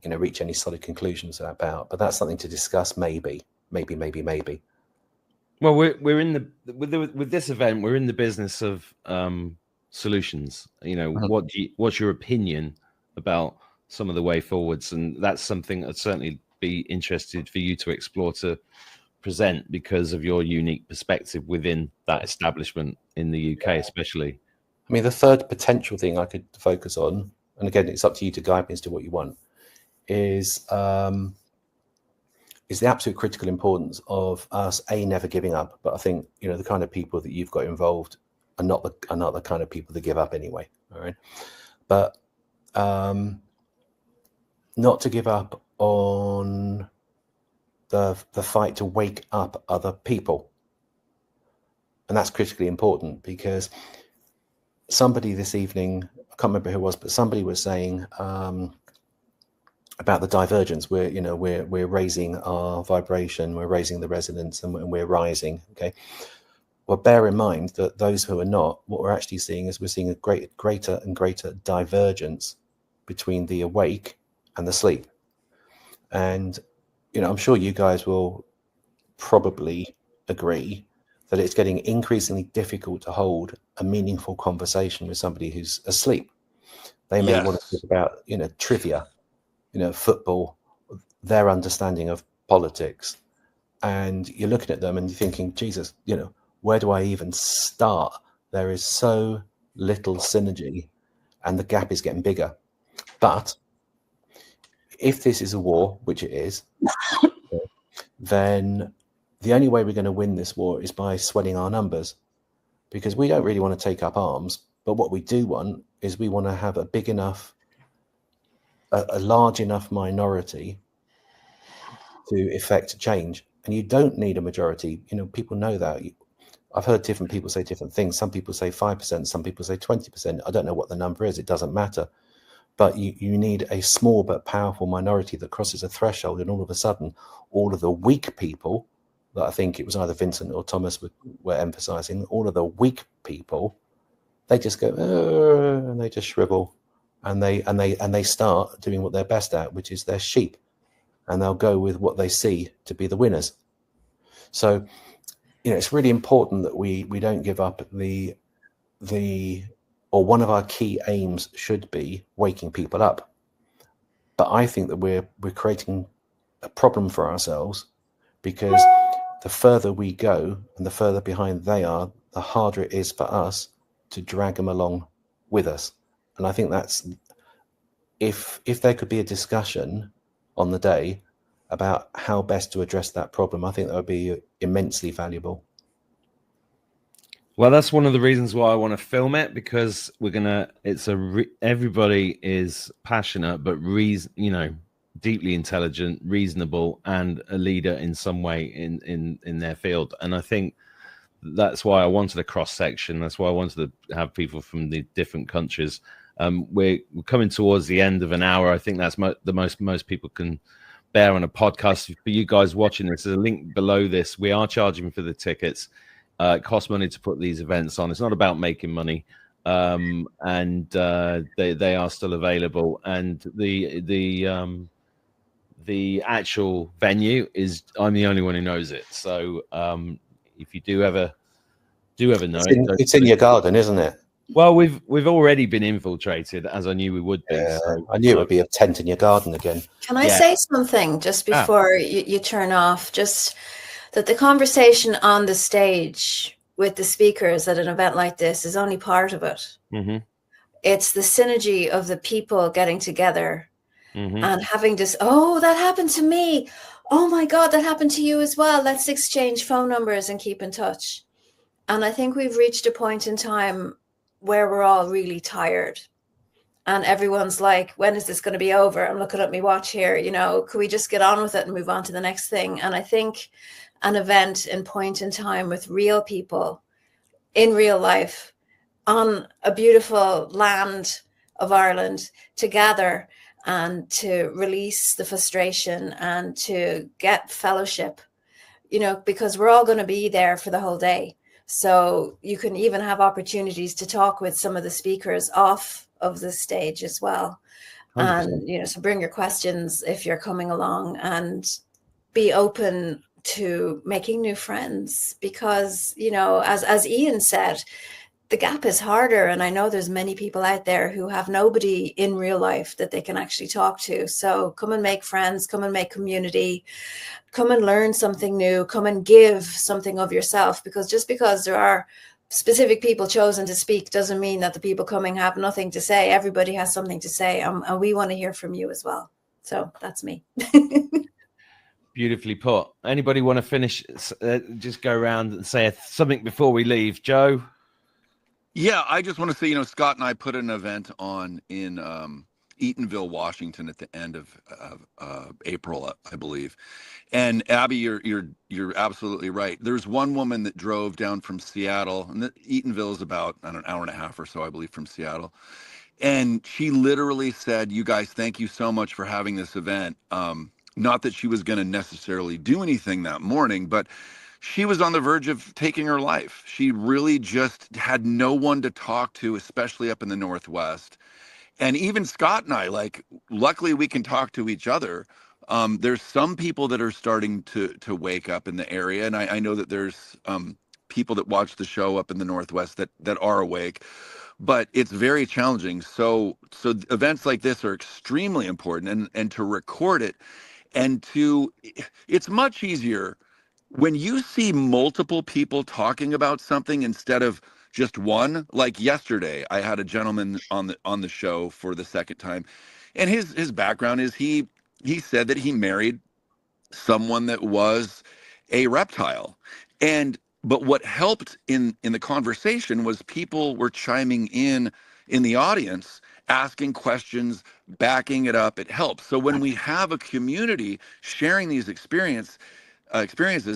reach any solid conclusions about. But that's something to discuss, maybe. Well, we're in with this event. We're in the business of solutions. What's your opinion about some of the way forwards? And that's something I'd certainly be interested for you to explore, to present, because of your unique perspective within that establishment in the UK, especially. I mean, the third potential thing I could focus on, and again, it's up to you to guide me as to what you want, is the absolute critical importance of us never giving up. But I think the kind of people that you've got involved are not the kind of people that give up anyway. All right, but not to give up on the fight to wake up other people, and that's critically important, because somebody this evening, I can't remember who it was, but somebody was saying about the divergence. We're raising our vibration, we're raising the resonance, and we're rising. Okay, well, bear in mind that those who are not, what we're actually seeing is we're seeing a greater and greater divergence between the awake and the sleep. And I'm sure you guys will probably agree that it's getting increasingly difficult to hold a meaningful conversation with somebody who's asleep. They may want to talk about trivia, football, their understanding of politics, and you're looking at them and you're thinking, Jesus, where do I even start? There is so little synergy, and the gap is getting bigger. But if this is a war, which it is, then the only way we're going to win this war is by swelling our numbers, because we don't really want to take up arms. But what we do want is we want to have a big enough, a large enough minority to effect change. And you don't need a majority. People know that. I've heard different people say different things. Some people say 5%, some people say 20%. I don't know what the number is. It doesn't matter. But you need a small but powerful minority that crosses a threshold, and all of a sudden, all of the weak people that I think it was either Vincent or Thomas were emphasizing, all of the weak people, they just go, and they just shrivel, and they start doing what they're best at, which is they're sheep, and they'll go with what they see to be the winners. So, it's really important that we don't give up or one of our key aims should be waking people up. But I think that we're creating a problem for ourselves, because the further we go and the further behind they are, the harder it is for us to drag them along with us. And I think that's, if there could be a discussion on the day about how best to address that problem, I think that would be immensely valuable. Well, that's one of the reasons why I want to film it, because everybody is passionate, but deeply intelligent, reasonable, and a leader in some way in their field. And I think that's why I wanted a cross section. That's why I wanted to have people from the different countries. We're coming towards the end of an hour. I think that's the most people can bear on a podcast. For you guys watching this, there's a link below this. We are charging for the tickets. It costs money to put these events on. It's not about making money, and they are still available. And the actual venue is, I'm the only one who knows it. So if you do ever know it's in your garden, isn't it? Well, we've already been infiltrated, as I knew we would be. Yeah, so I knew it would be a tent in your garden again. Can I say something just before you turn off? Just that the conversation on the stage with the speakers at an event like this is only part of it. Mm-hmm. It's the synergy of the people getting together and having this, oh, that happened to me. Oh my God, that happened to you as well. Let's exchange phone numbers and keep in touch. And I think we've reached a point in time where we're all really tired. And everyone's like, when is this going to be over? I'm looking at my watch here. You know, could we just get on with it and move on to the next thing? And I think an event in point in time with real people in real life on a beautiful land of Ireland to gather and to release the frustration and to get fellowship, you know, because we're all going to be there for the whole day. So you can even have opportunities to talk with some of the speakers off of the stage as well. 100%. And, you know, so bring your questions if you're coming along, and be open to making new friends, because, you know, as Ian said, the gap is harder. And I know there's many people out there who have nobody in real life that they can actually talk to. So come and make friends, come and make community, come and learn something new, come and give something of yourself, because just because there are specific people chosen to speak doesn't mean that the people coming have nothing to say. Everybody has something to say, and we want to hear from you as well. So that's me. Beautifully put. Anybody want to finish? Just go around and say something before we leave. Joe? Yeah, I just want to say, you know, Scott and I put an event on in Eatonville, Washington, at the end of April, I believe. And Abby, you're absolutely right. There's one woman that drove down from Seattle, and Eatonville is about an hour and a half or so, I believe, from Seattle. And she literally said, "You guys, thank you so much for having this event." Not that she was going to necessarily do anything that morning, but she was on the verge of taking her life. She really just had no one to talk to, especially up in the Northwest. And even Scott and I, like, luckily we can talk to each other. There's some people that are starting to wake up in the area. And I know that there's people that watch the show up in the Northwest that are awake, but it's very challenging. So events like this are extremely important, and to record it, and it's much easier when you see multiple people talking about something instead of just one. Like yesterday, I had a gentleman on the show for the second time, and his background is he said that he married someone that was a reptile. But what helped in the conversation was people were chiming in the audience, asking questions, backing it up. It helps. So when we have a community sharing these experiences,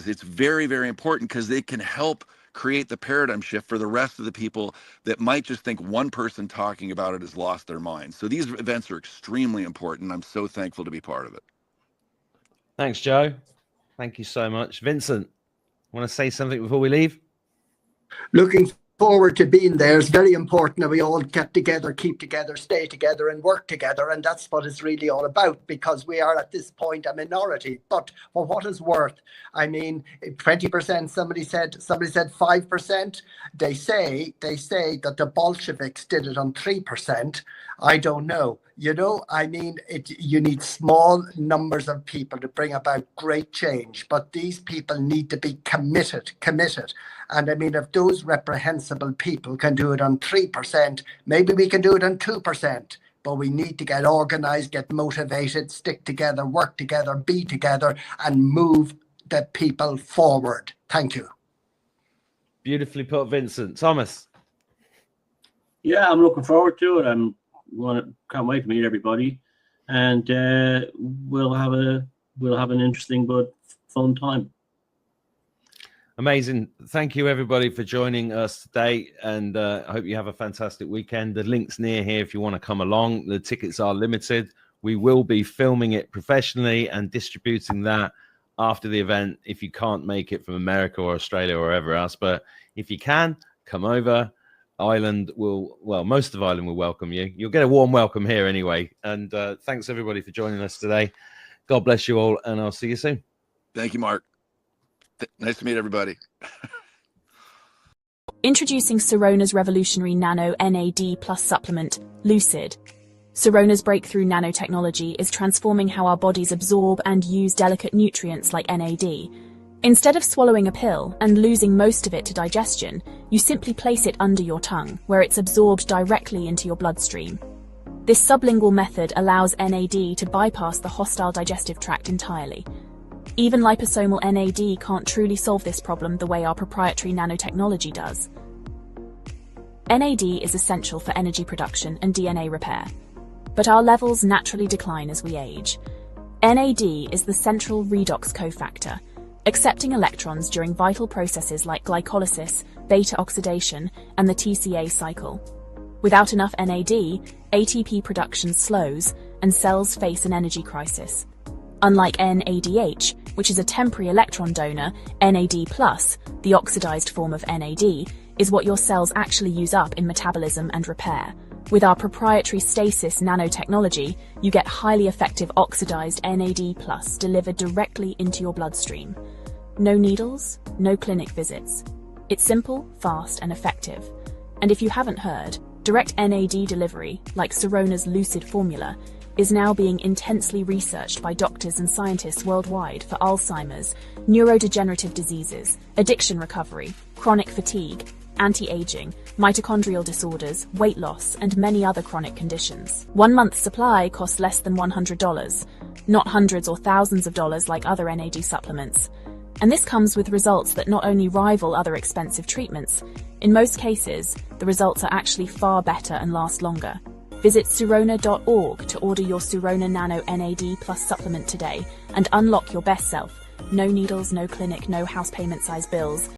it's very, very important, because they can help create the paradigm shift for the rest of the people that might just think one person talking about it has lost their mind. So these events are extremely important. I'm so thankful to be part of it. Thanks, Joe. Thank you so much. Vincent, want to say something before we leave? Looking forward to being there. It's very important that we all get together, keep together, stay together, and work together. And that's what it's really all about, because we are at this point a minority. But for what it's worth, I mean, 20%, somebody said 5%. They say that the Bolsheviks did it on 3%. I don't know. You know, I mean, you need small numbers of people to bring about great change, but these people need to be committed. And I mean, if those reprehensible people can do it on 3%, maybe we can do it on 2%. But we need to get organized, get motivated, stick together, work together, be together, and move the people forward. Thank you. Beautifully put, Vincent. Thomas? Yeah, I'm looking forward to it. Can't wait to meet everybody, and we'll have an interesting but fun time. Amazing. Thank you, everybody, for joining us today, and I hope you have a fantastic weekend. The link's near here if you want to come along. The tickets are limited. We will be filming it professionally and distributing that after the event if you can't make it from America or Australia or wherever else. But if you can, come over. Most of Ireland will welcome you. You'll get a warm welcome here anyway. And thanks, everybody, for joining us today. God bless you all, and I'll see you soon. Thank you, Mark. Nice to meet everybody. Introducing Serona's revolutionary Nano NAD Plus supplement, Lucid. Serona's breakthrough nanotechnology is transforming how our bodies absorb and use delicate nutrients like NAD. Instead of swallowing a pill and losing most of it to digestion, you simply place it under your tongue, where it's absorbed directly into your bloodstream. This sublingual method allows NAD to bypass the hostile digestive tract entirely. Even liposomal NAD can't truly solve this problem the way our proprietary nanotechnology does. NAD is essential for energy production and DNA repair, but our levels naturally decline as we age. NAD is the central redox cofactor, accepting electrons during vital processes like glycolysis, beta oxidation, and the TCA cycle. Without enough NAD, ATP production slows and cells face an energy crisis. Unlike NADH, which is a temporary electron donor, NAD+, the oxidized form of NAD, is what your cells actually use up in metabolism and repair. With our proprietary stasis nanotechnology, you get highly effective oxidized NAD+ delivered directly into your bloodstream. No needles, no clinic visits. It's simple, fast, and effective. And if you haven't heard, direct NAD delivery, like Sirona's Lucid formula, is now being intensely researched by doctors and scientists worldwide for Alzheimer's, neurodegenerative diseases, addiction recovery, chronic fatigue, anti-aging, mitochondrial disorders, weight loss, and many other chronic conditions. 1 month's supply costs less than $100, not hundreds or thousands of dollars like other NAD supplements. And this comes with results that not only rival other expensive treatments, in most cases, the results are actually far better and last longer. Visit Sirona.org to order your Sirona Nano NAD Plus supplement today and unlock your best self. No needles, no clinic, no house payment size bills.